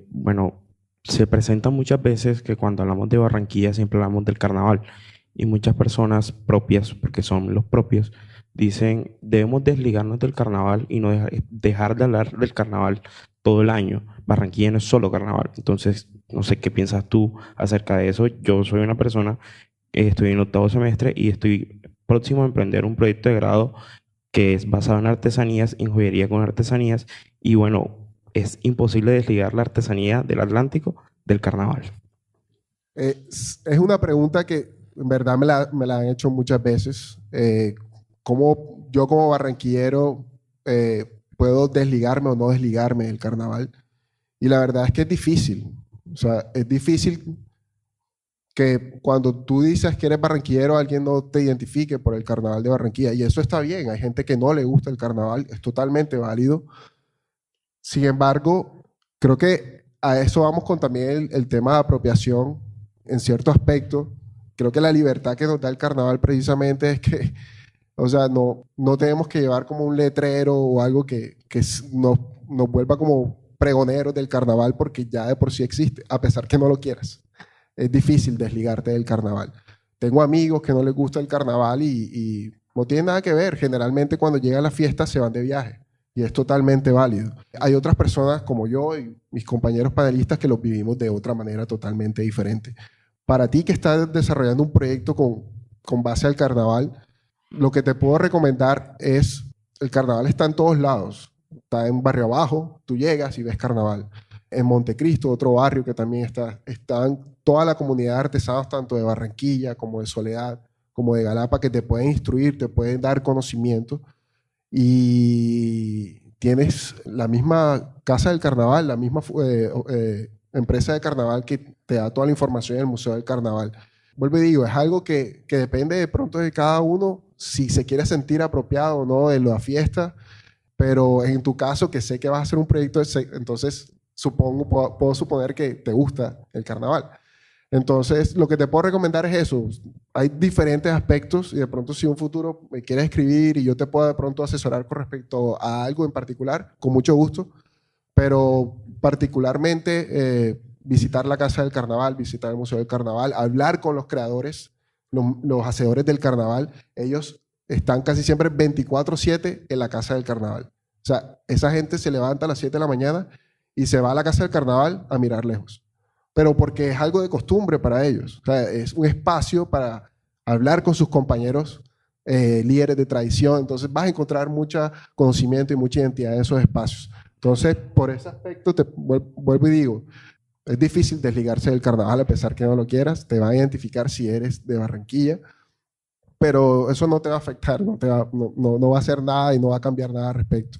Bueno, se presenta muchas veces que cuando hablamos de Barranquilla siempre hablamos del carnaval, y muchas personas propias, porque son los propios, dicen debemos desligarnos del carnaval y no dejar de hablar del carnaval todo el año. Barranquilla no es solo carnaval. Entonces, no sé qué piensas tú acerca de eso. Yo soy una persona, estoy en 8º semestre y estoy próximo a emprender un proyecto de grado que es basado en artesanías, en joyería con artesanías, y bueno, es imposible desligar la artesanía del Atlántico del carnaval. Es una pregunta que en verdad me la han hecho muchas veces. ¿Cómo yo como barranquillero puedo desligarme o no desligarme del carnaval? Y la verdad es que es difícil. O sea, es difícil que cuando tú dices que eres barranquillero, alguien no te identifique por el carnaval de Barranquilla. Y eso está bien. Hay gente que no le gusta el carnaval. Es totalmente válido. Sin embargo, creo que a eso vamos con también el tema de apropiación en cierto aspecto. Creo que la libertad que nos da el carnaval precisamente es que, o sea, no tenemos que llevar como un letrero o algo que nos vuelva como pregoneros del carnaval, porque ya de por sí existe, a pesar que no lo quieras. Es difícil desligarte del carnaval. Tengo amigos que no les gusta el carnaval y no tiene nada que ver. Generalmente cuando llega la fiesta se van de viaje y es totalmente válido. Hay otras personas como yo y mis compañeros panelistas que lo vivimos de otra manera totalmente diferente. Para ti que estás desarrollando un proyecto con base al carnaval, lo que te puedo recomendar es, el carnaval está en todos lados. Está en Barrio Abajo, tú llegas y ves carnaval. En Montecristo, otro barrio que también están toda la comunidad de artesanos, tanto de Barranquilla como de Soledad, como de Galapa, que te pueden instruir, te pueden dar conocimiento y tienes la misma casa del carnaval, la misma empresa de carnaval que te da toda la información en el Museo del Carnaval. Vuelvo y digo, es algo que depende de pronto de cada uno, si se quiere sentir apropiado o no de la fiesta, pero en tu caso, que sé que vas a hacer un proyecto, entonces puedo suponer que te gusta el carnaval. Entonces, lo que te puedo recomendar es eso. Hay diferentes aspectos y de pronto si en un futuro me quieres escribir y yo te puedo de pronto asesorar con respecto a algo en particular, con mucho gusto, pero particularmente visitar la Casa del Carnaval, visitar el Museo del Carnaval, hablar con los creadores, los hacedores del carnaval. Ellos están casi siempre 24/7 en la Casa del Carnaval. O sea, esa gente se levanta a las 7 de la mañana y se va a la Casa del Carnaval a mirar lejos. Pero porque es algo de costumbre para ellos. O sea, es un espacio para hablar con sus compañeros líderes de tradición. Entonces vas a encontrar mucho conocimiento y mucha identidad en esos espacios. Entonces, por ese aspecto, te vuelvo y digo, es difícil desligarse del carnaval a pesar que no lo quieras. Te va a identificar si eres de Barranquilla, pero eso no te va a afectar, no va a hacer nada y no va a cambiar nada al respecto.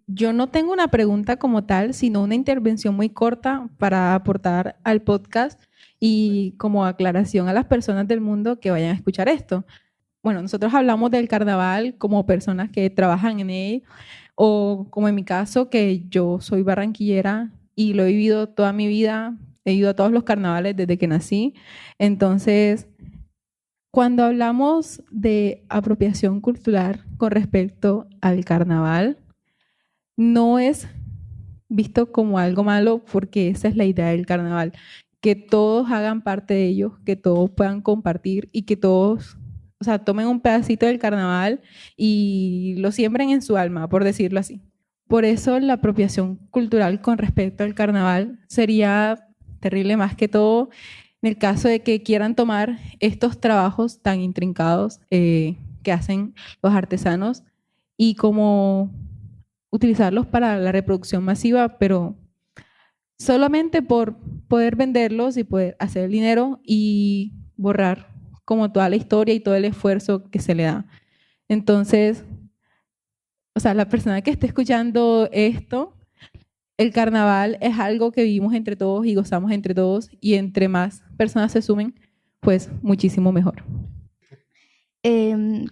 Yo no tengo una pregunta como tal, sino una intervención muy corta para aportar al podcast y como aclaración a las personas del mundo que vayan a escuchar esto. Bueno, nosotros hablamos del carnaval como personas que trabajan en él, o como en mi caso, que yo soy barranquillera y lo he vivido toda mi vida, he ido a todos los carnavales desde que nací. Entonces, cuando hablamos de apropiación cultural con respecto al carnaval, no es visto como algo malo, porque esa es la idea del carnaval, que todos hagan parte de ello, que todos puedan compartir y que todos, o sea, tomen un pedacito del carnaval y lo siembren en su alma, por decirlo así. Por eso la apropiación cultural con respecto al carnaval sería terrible, más que todo en el caso de que quieran tomar estos trabajos tan intrincados que hacen los artesanos y como utilizarlos para la reproducción masiva, pero solamente por poder venderlos y poder hacer el dinero y borrar como toda la historia y todo el esfuerzo que se le da. Entonces, o sea, la persona que esté escuchando esto, el carnaval es algo que vivimos entre todos y gozamos entre todos, y entre más personas se sumen, pues muchísimo mejor.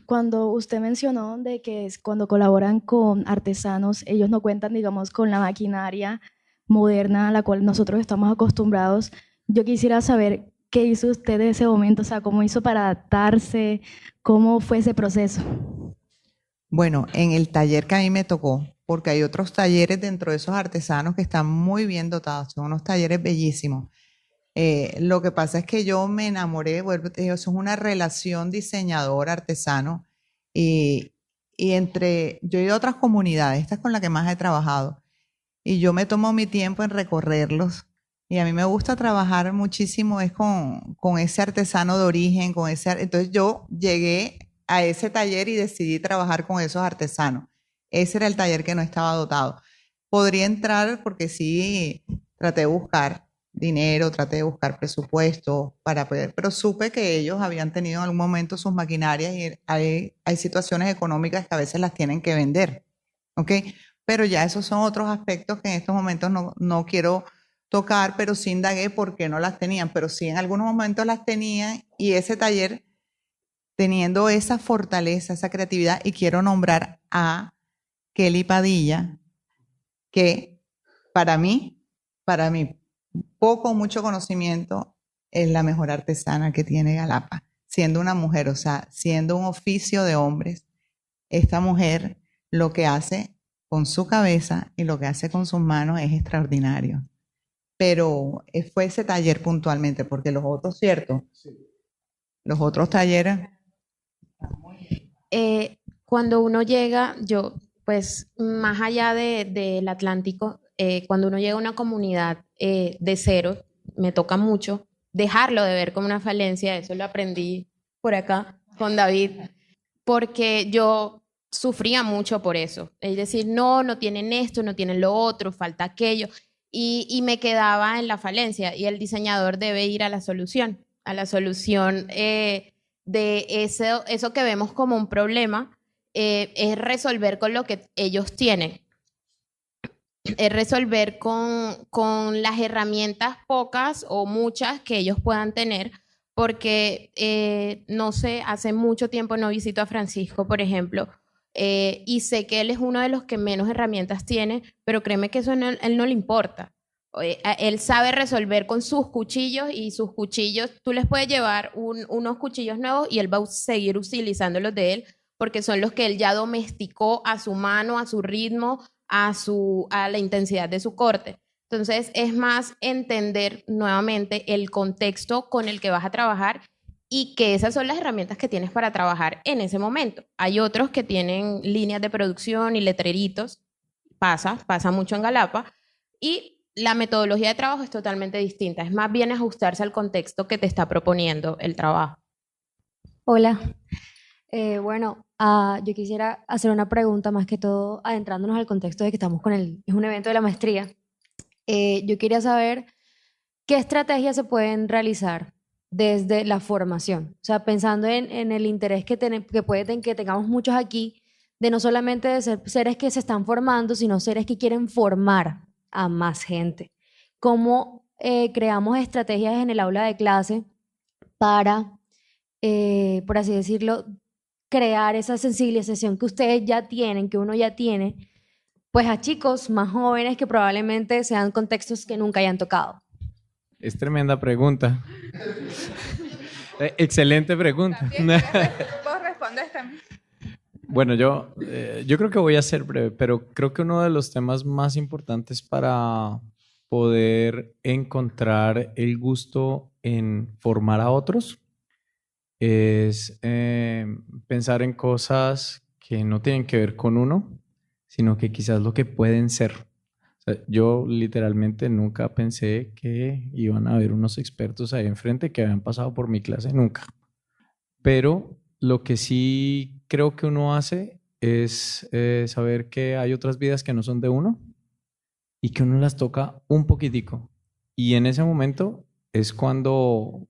Cuando usted mencionó de que cuando colaboran con artesanos, ellos no cuentan, digamos, con la maquinaria moderna a la cual nosotros estamos acostumbrados, yo quisiera saber qué hizo usted en ese momento, o sea, cómo hizo para adaptarse, cómo fue ese proceso. Bueno, en el taller que a mí me tocó, porque hay otros talleres dentro de esos artesanos que están muy bien dotados, son unos talleres bellísimos. Lo que pasa es que yo me enamoré, eso es una relación diseñador-artesano, y yo he ido a otras comunidades, esta es con la que más he trabajado, y yo me tomo mi tiempo en recorrerlos, y a mí me gusta trabajar muchísimo es con ese artesano de origen, entonces yo llegué a ese taller y decidí trabajar con esos artesanos. Ese era el taller que no estaba dotado. Podría entrar porque sí, traté de buscar dinero, traté de buscar presupuesto para poder, pero supe que ellos habían tenido en algún momento sus maquinarias y hay situaciones económicas que a veces las tienen que vender, ¿ok? Pero ya esos son otros aspectos que en estos momentos no quiero tocar, pero sí indagué por qué no las tenían, pero sí en algunos momentos las tenían, y ese taller teniendo esa fortaleza, esa creatividad, y quiero nombrar a Kelly Padilla, que para mí, poco o mucho conocimiento, es la mejor artesana que tiene Galapa, siendo una mujer, o sea, siendo un oficio de hombres. Esta mujer lo que hace con su cabeza y lo que hace con sus manos es extraordinario. Pero fue ese taller puntualmente, porque los otros, ¿cierto? Los otros talleres. Cuando uno llega, yo, pues, más allá del Atlántico, cuando uno llega a una comunidad de cero, me toca mucho dejarlo de ver como una falencia. Eso lo aprendí por acá con David, porque yo sufría mucho por eso. Es decir, no tienen esto, no tienen lo otro, falta aquello, y me quedaba en la falencia, y el diseñador debe ir a la solución de eso que vemos como un problema, es resolver con lo que ellos tienen. Es resolver con las herramientas pocas o muchas que ellos puedan tener, porque, no sé, hace mucho tiempo no visito a Francisco, por ejemplo, y sé que él es uno de los que menos herramientas tiene, pero créeme que eso él no le importa. Él sabe resolver con sus cuchillos, y sus cuchillos, tú les puedes llevar unos cuchillos nuevos y él va a seguir utilizando los de él, porque son los que él ya domesticó a su mano, a su ritmo, a la intensidad de su corte. Entonces, es más entender nuevamente el contexto con el que vas a trabajar y que esas son las herramientas que tienes para trabajar en ese momento. Hay otros que tienen líneas de producción y letreritos, pasa mucho en Galapa, y la metodología de trabajo es totalmente distinta. Es más bien ajustarse al contexto que te está proponiendo el trabajo. Hola. Yo quisiera hacer una pregunta, más que todo adentrándonos al contexto de que estamos es un evento de la maestría. Yo quería saber qué estrategias se pueden realizar desde la formación. O sea, pensando en el interés que tengamos muchos aquí, de no solamente de ser seres que se están formando, sino seres que quieren formar a más gente. ¿Cómo creamos estrategias en el aula de clase para, por así decirlo, crear esa sensibilización que ustedes ya tienen, que uno ya tiene, pues a chicos más jóvenes que probablemente sean contextos que nunca hayan tocado? Es tremenda pregunta. Excelente pregunta. ¿Vos respondes también? Bueno, yo creo que voy a ser breve, pero creo que uno de los temas más importantes para poder encontrar el gusto en formar a otros es pensar en cosas que no tienen que ver con uno, sino que quizás lo que pueden ser. O sea, yo literalmente nunca pensé que iban a haber unos expertos ahí enfrente que habían pasado por mi clase, nunca. Pero lo que sí creo que uno hace es saber que hay otras vidas que no son de uno y que uno las toca un poquitico. Y en ese momento es cuando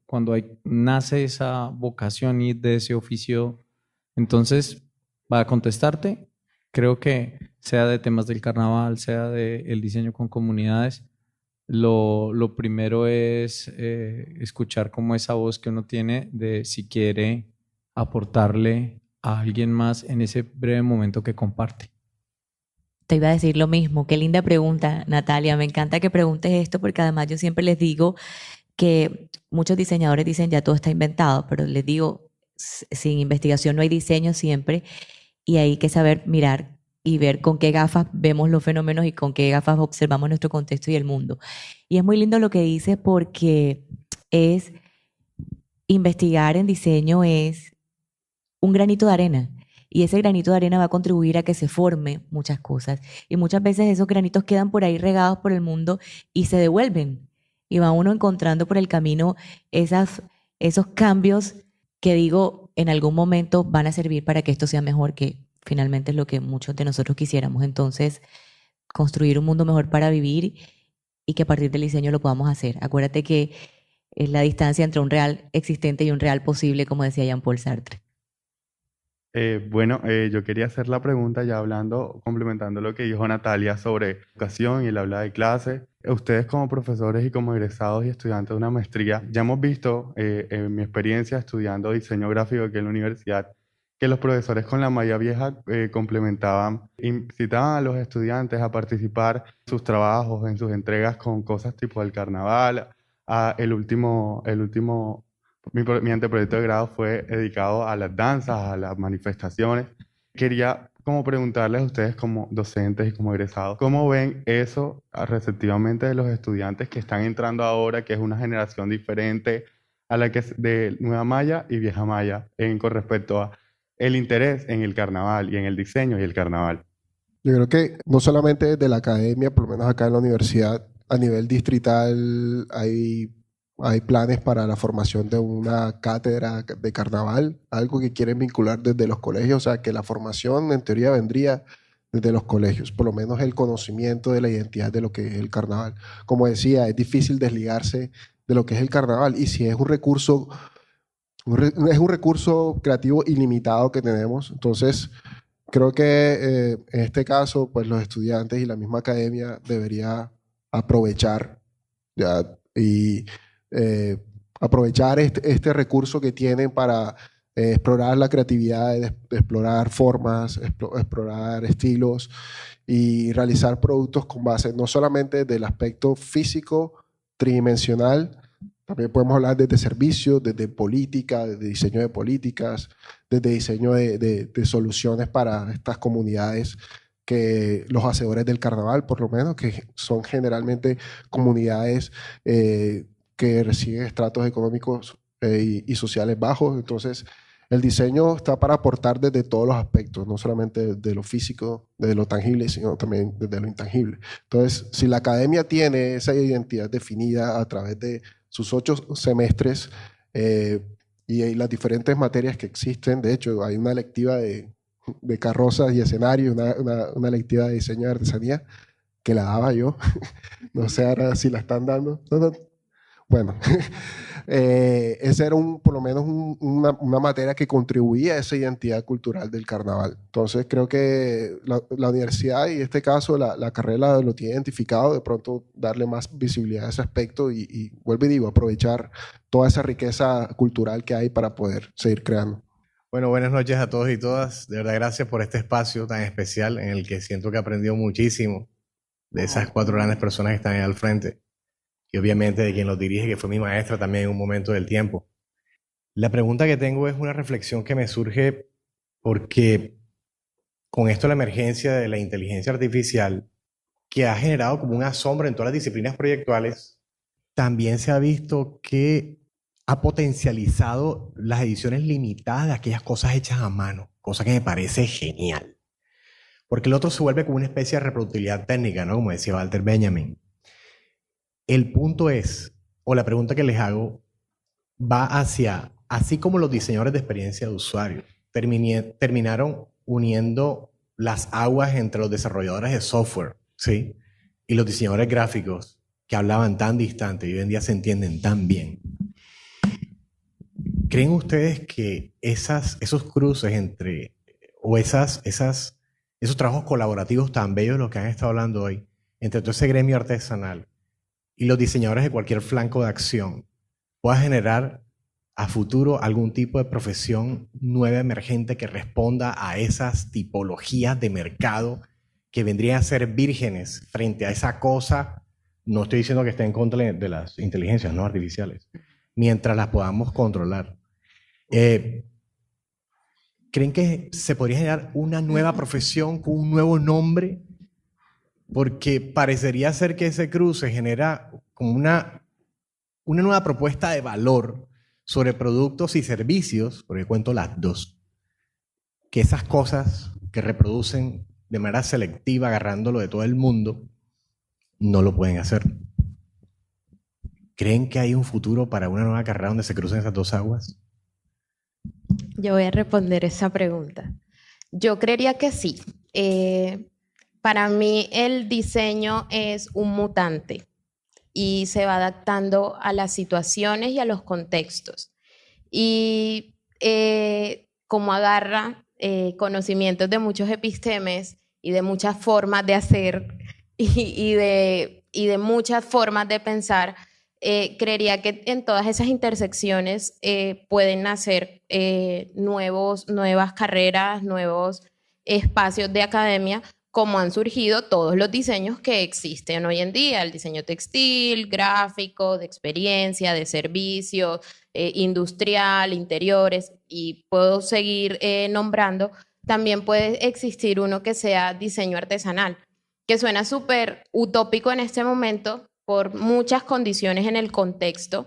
nace esa vocación y de ese oficio. Entonces, para contestarte, creo que sea de temas del carnaval, sea del diseño con comunidades, lo primero es escuchar como esa voz que uno tiene de si quiere aportarle a alguien más en ese breve momento que comparte. Te iba a decir lo mismo. Qué linda pregunta, Natalia. Me encanta que preguntes esto porque además yo siempre les digo que muchos diseñadores dicen ya todo está inventado, pero les digo, sin investigación no hay diseño siempre, y hay que saber mirar y ver con qué gafas vemos los fenómenos y con qué gafas observamos nuestro contexto y el mundo. Y es muy lindo lo que dices porque es investigar en diseño es un granito de arena. Y ese granito de arena va a contribuir a que se forme muchas cosas. Y muchas veces esos granitos quedan por ahí regados por el mundo y se devuelven. Y va uno encontrando por el camino esos cambios que digo, en algún momento van a servir para que esto sea mejor, que finalmente es lo que muchos de nosotros quisiéramos. Entonces, construir un mundo mejor para vivir y que a partir del diseño lo podamos hacer. Acuérdate que es la distancia entre un real existente y un real posible, como decía Jean-Paul Sartre. Yo quería hacer la pregunta ya complementando lo que dijo Natalia sobre educación y el habla de clase. Ustedes como profesores y como egresados y estudiantes de una maestría, ya hemos visto en mi experiencia estudiando diseño gráfico aquí en la universidad, que los profesores con la malla vieja complementaban, incitaban a los estudiantes a participar en sus trabajos, en sus entregas con cosas tipo el carnaval. Mi anteproyecto de grado fue dedicado a las danzas, a las manifestaciones. Quería como preguntarles a ustedes como docentes y como egresados, ¿cómo ven eso receptivamente de los estudiantes que están entrando ahora, que es una generación diferente a la que es de nueva malla y vieja malla, con respecto a el interés en el carnaval y en el diseño y el carnaval? Yo creo que no solamente desde la academia, por lo menos acá en la universidad, a nivel distrital hay planes para la formación de una cátedra de carnaval, algo que quieren vincular desde los colegios, o sea que la formación en teoría vendría desde los colegios, por lo menos el conocimiento de la identidad de lo que es el carnaval. Como decía, es difícil desligarse de lo que es el carnaval, y si es un recurso creativo ilimitado que tenemos, entonces creo que en este caso, pues los estudiantes y la misma academia debería aprovechar ya, y aprovechar este recurso que tienen para explorar la creatividad, explorar formas, explorar estilos y realizar productos con base no solamente del aspecto físico, tridimensional, también podemos hablar desde servicios, desde política, desde diseño de políticas, desde diseño de soluciones para estas comunidades, que los hacedores del carnaval, por lo menos, que son generalmente comunidades que reciben estratos económicos y sociales bajos. Entonces, el diseño está para aportar desde todos los aspectos, no solamente de lo físico, de lo tangible, sino también desde lo intangible. Entonces, si la academia tiene esa identidad definida a través de sus 8 semestres y las diferentes materias que existen, de hecho, hay una electiva de carrozas y escenarios, una electiva de diseño de artesanía que la daba yo. No sé ahora si la están dando. No. Bueno, esa era por lo menos una materia que contribuía a esa identidad cultural del carnaval. Entonces creo que la universidad, y en este caso la carrera lo tiene identificado, de pronto darle más visibilidad a ese aspecto y vuelvo y digo, aprovechar toda esa riqueza cultural que hay para poder seguir creando. Bueno, buenas noches a todos y todas. De verdad, gracias por este espacio tan especial en el que siento que he aprendido muchísimo de esas 4 grandes personas que están ahí al frente. Y obviamente de quien los dirige, que fue mi maestra también en un momento del tiempo. La pregunta que tengo es una reflexión que me surge porque con esto la emergencia de la inteligencia artificial, que ha generado como un asombro en todas las disciplinas proyectuales, también se ha visto que ha potencializado las ediciones limitadas de aquellas cosas hechas a mano, cosa que me parece genial. Porque el otro se vuelve como una especie de reproductibilidad técnica, ¿no? Como decía Walter Benjamin. El punto es, o la pregunta que les hago, va hacia, así como los diseñadores de experiencia de usuario terminaron uniendo las aguas entre los desarrolladores de software, ¿sí? Y los diseñadores gráficos, que hablaban tan distante y hoy en día se entienden tan bien. ¿Creen ustedes que esos cruces entre, o esos trabajos colaborativos tan bellos de los que han estado hablando hoy, entre todo ese gremio artesanal y los diseñadores de cualquier flanco de acción, pueda generar a futuro algún tipo de profesión nueva emergente que responda a esas tipologías de mercado que vendrían a ser vírgenes frente a esa cosa? No estoy diciendo que esté en contra de las inteligencias no artificiales, mientras las podamos controlar. ¿Creen que se podría generar una nueva profesión con un nuevo nombre? Porque parecería ser que ese cruce genera como una nueva propuesta de valor sobre productos y servicios, porque cuento las dos, que esas cosas que reproducen de manera selectiva, agarrándolo de todo el mundo, no lo pueden hacer. ¿Creen que hay un futuro para una nueva carrera donde se crucen esas dos aguas? Yo voy a responder esa pregunta. Yo creería que sí. Para mí el diseño es un mutante y se va adaptando a las situaciones y a los contextos. Y como agarra conocimientos de muchos epistemes y de muchas formas de hacer y de muchas formas de pensar, creería que en todas esas intersecciones pueden nacer nuevas carreras, nuevos espacios de academia, como han surgido todos los diseños que existen hoy en día: el diseño textil, gráfico, de experiencia, de servicios, industrial, interiores, y puedo seguir nombrando. También puede existir uno que sea diseño artesanal, que suena súper utópico en este momento por muchas condiciones en el contexto,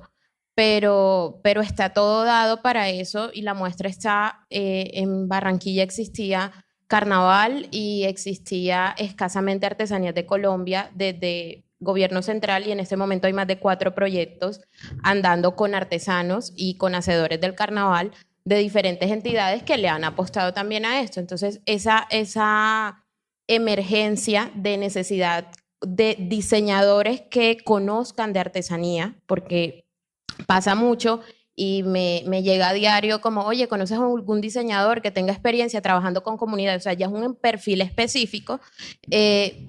pero está todo dado para eso, y la muestra está en Barranquilla existía Carnaval y existía escasamente Artesanías de Colombia desde gobierno central, y en este momento hay más de 4 proyectos andando con artesanos y con hacedores del carnaval de diferentes entidades que le han apostado también a esto. Entonces esa emergencia de necesidad de diseñadores que conozcan de artesanía, porque pasa mucho y me llega a diario como, oye, ¿conoces a algún diseñador que tenga experiencia trabajando con comunidades? O sea, ya es un perfil específico.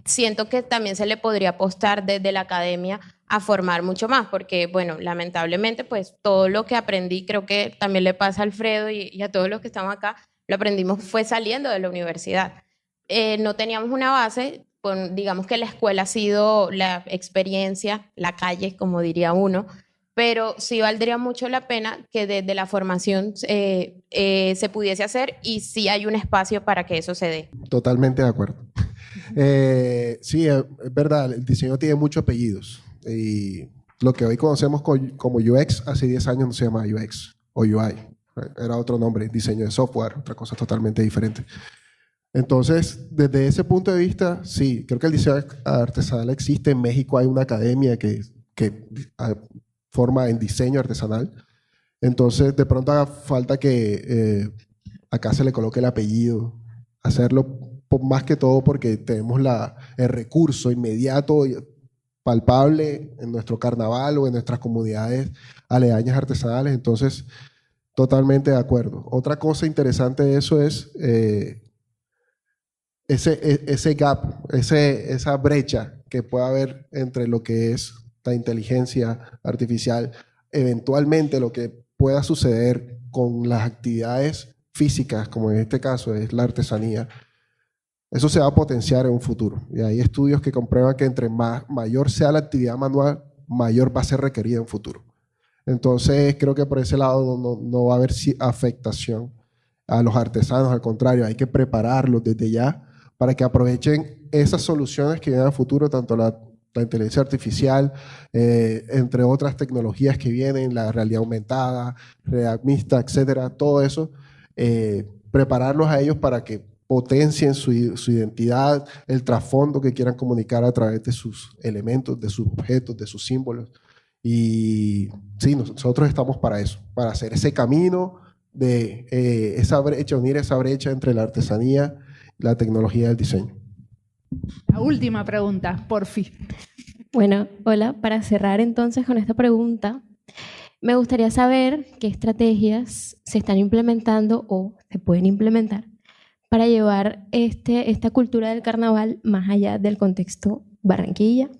Siento que también se le podría apostar desde la academia a formar mucho más, porque, bueno, lamentablemente, pues todo lo que aprendí, creo que también le pasa a Alfredo y a todos los que estamos acá, lo aprendimos fue saliendo de la universidad. No teníamos una base, digamos que la escuela ha sido la experiencia, la calle, como diría uno, pero sí valdría mucho la pena que desde la formación se pudiese hacer y sí hay un espacio para que eso se dé. Totalmente de acuerdo. Sí, es verdad, el diseño tiene muchos apellidos y lo que hoy conocemos como UX, hace 10 años no se llamaba UX o UI, era otro nombre, diseño de software, otra cosa totalmente diferente. Entonces, desde ese punto de vista, sí, creo que el diseño artesanal existe. En México hay una academia que forma en diseño artesanal. Entonces, de pronto haga falta que acá se le coloque el apellido, hacerlo más que todo porque tenemos el recurso inmediato y palpable en nuestro carnaval o en nuestras comunidades aledañas artesanales. Entonces, totalmente de acuerdo. Otra cosa interesante de eso es ese gap, esa brecha que puede haber entre lo que es la inteligencia artificial, eventualmente lo que pueda suceder con las actividades físicas, como en este caso es la artesanía. Eso se va a potenciar en un futuro. Y hay estudios que comprueban que entre mayor sea la actividad manual, mayor va a ser requerida en un futuro. Entonces, creo que por ese lado no va a haber afectación a los artesanos. Al contrario, hay que prepararlos desde ya para que aprovechen esas soluciones que vienen al futuro, tanto la inteligencia artificial, entre otras tecnologías que vienen, la realidad aumentada, realidad mixta, etcétera, todo eso, prepararlos a ellos para que potencien su identidad, el trasfondo que quieran comunicar a través de sus elementos, de sus objetos, de sus símbolos. Y sí, nosotros estamos para eso, para hacer ese camino de esa brecha, unir esa brecha entre la artesanía y la tecnología del diseño. La última pregunta, por fin. Bueno, hola, para cerrar entonces con esta pregunta, me gustaría saber qué estrategias se están implementando o se pueden implementar para llevar esta cultura del carnaval más allá del contexto Barranquilla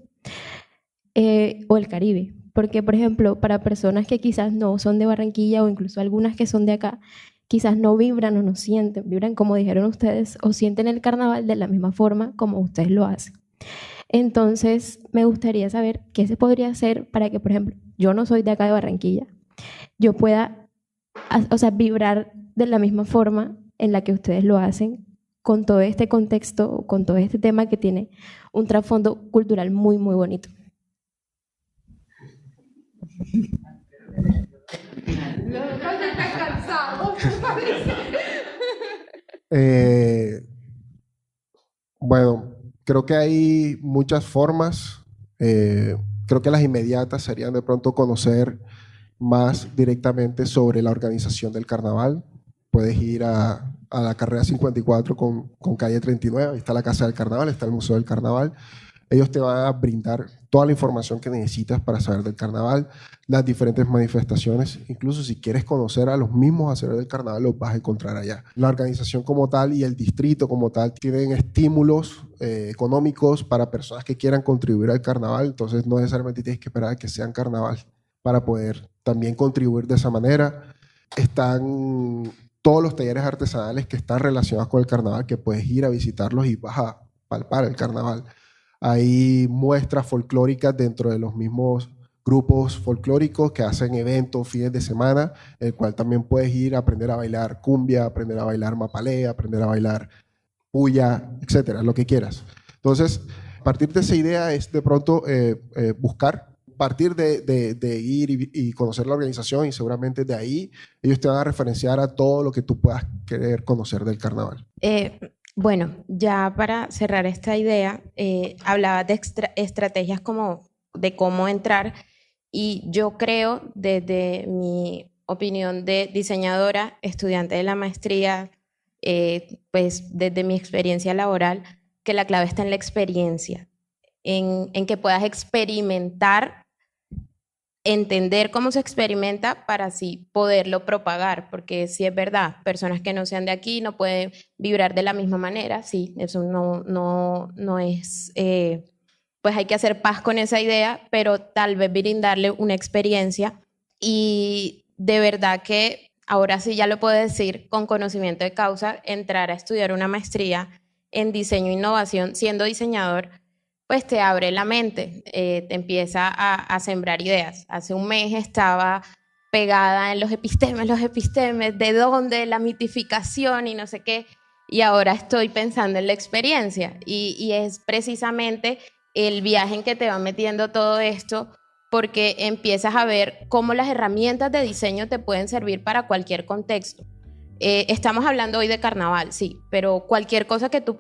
o el Caribe. Porque, por ejemplo, para personas que quizás no son de Barranquilla o incluso algunas que son de acá, quizás no vibran o no sienten, vibran como dijeron ustedes, o sienten el carnaval de la misma forma como ustedes lo hacen. Entonces, me gustaría saber qué se podría hacer para que, por ejemplo, yo no soy de acá de Barranquilla, yo pueda, vibrar de la misma forma en la que ustedes lo hacen, con todo este contexto, con todo este tema que tiene un trasfondo cultural muy, muy bonito. Bueno, creo que hay muchas formas. Creo que las inmediatas serían de pronto conocer más directamente sobre la organización del carnaval. Puedes ir a la carrera 54 con calle 39, ahí está la Casa del Carnaval, está el Museo del Carnaval. Ellos te van a brindar toda la información que necesitas para saber del carnaval, las diferentes manifestaciones. Incluso si quieres conocer a los mismos hacedores del carnaval, los vas a encontrar allá. La organización como tal y el distrito como tal tienen estímulos económicos para personas que quieran contribuir al carnaval. Entonces no necesariamente tienes que esperar a que sean carnaval para poder también contribuir de esa manera. Están todos los talleres artesanales que están relacionados con el carnaval, que puedes ir a visitarlos y vas a palpar el carnaval. Hay muestras folclóricas dentro de los mismos grupos folclóricos que hacen eventos fines de semana, el cual también puedes ir a aprender a bailar cumbia, aprender a bailar mapalé, aprender a bailar puya, etcétera, lo que quieras. Entonces, a partir de esa idea es de pronto buscar, partir de ir y conocer la organización, y seguramente de ahí ellos te van a referenciar a todo lo que tú puedas querer conocer del carnaval. Bueno, ya para cerrar esta idea, hablaba de estrategias como de cómo entrar, y yo creo, desde mi opinión de diseñadora, estudiante de la maestría, pues desde mi experiencia laboral, que la clave está en la experiencia, en que puedas experimentar entender cómo se experimenta para así poderlo propagar, porque sí es verdad, personas que no sean de aquí no pueden vibrar de la misma manera, sí, eso no es, pues hay que hacer paz con esa idea, pero tal vez brindarle una experiencia y de verdad que ahora sí ya lo puedo decir con conocimiento de causa, entrar a estudiar una maestría en diseño e innovación siendo diseñador, pues te abre la mente, te empieza a sembrar ideas. Hace un mes estaba pegada en los epistemes, de dónde, la mitificación y no sé qué, y ahora estoy pensando en la experiencia y es precisamente el viaje en que te va metiendo todo esto, porque empiezas a ver cómo las herramientas de diseño te pueden servir para cualquier contexto. Estamos hablando hoy de carnaval, sí, pero cualquier cosa que tú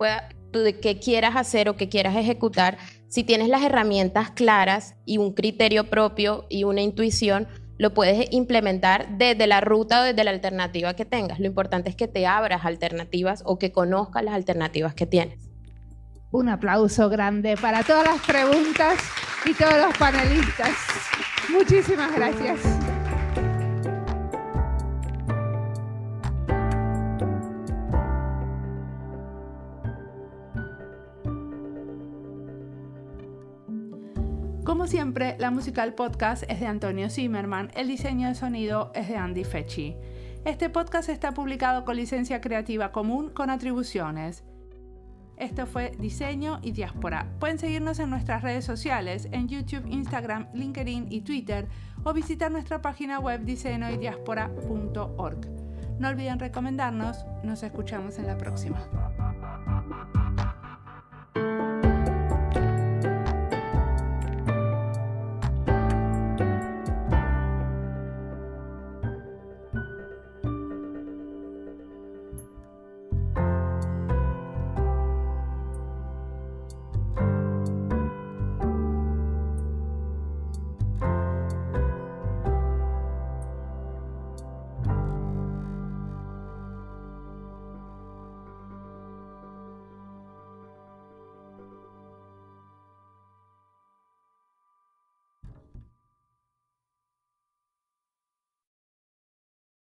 que quieras hacer o que quieras ejecutar, si tienes las herramientas claras y un criterio propio y una intuición, lo puedes implementar desde la ruta o desde la alternativa que tengas. Lo importante es que te abras alternativas o que conozcas las alternativas que tienes. Un aplauso grande para todas las preguntas y todos los panelistas. Muchísimas gracias. Como siempre, la música del podcast es de Antonio Zimmerman, el diseño de sonido es de Andy Fechi. Este podcast está publicado con licencia creativa común con atribuciones. Esto fue Diseño y Diáspora. Pueden seguirnos en nuestras redes sociales, en YouTube, Instagram, LinkedIn y Twitter, o visitar nuestra página web diseñoydiaspora.org. No olviden recomendarnos. Nos escuchamos en la próxima.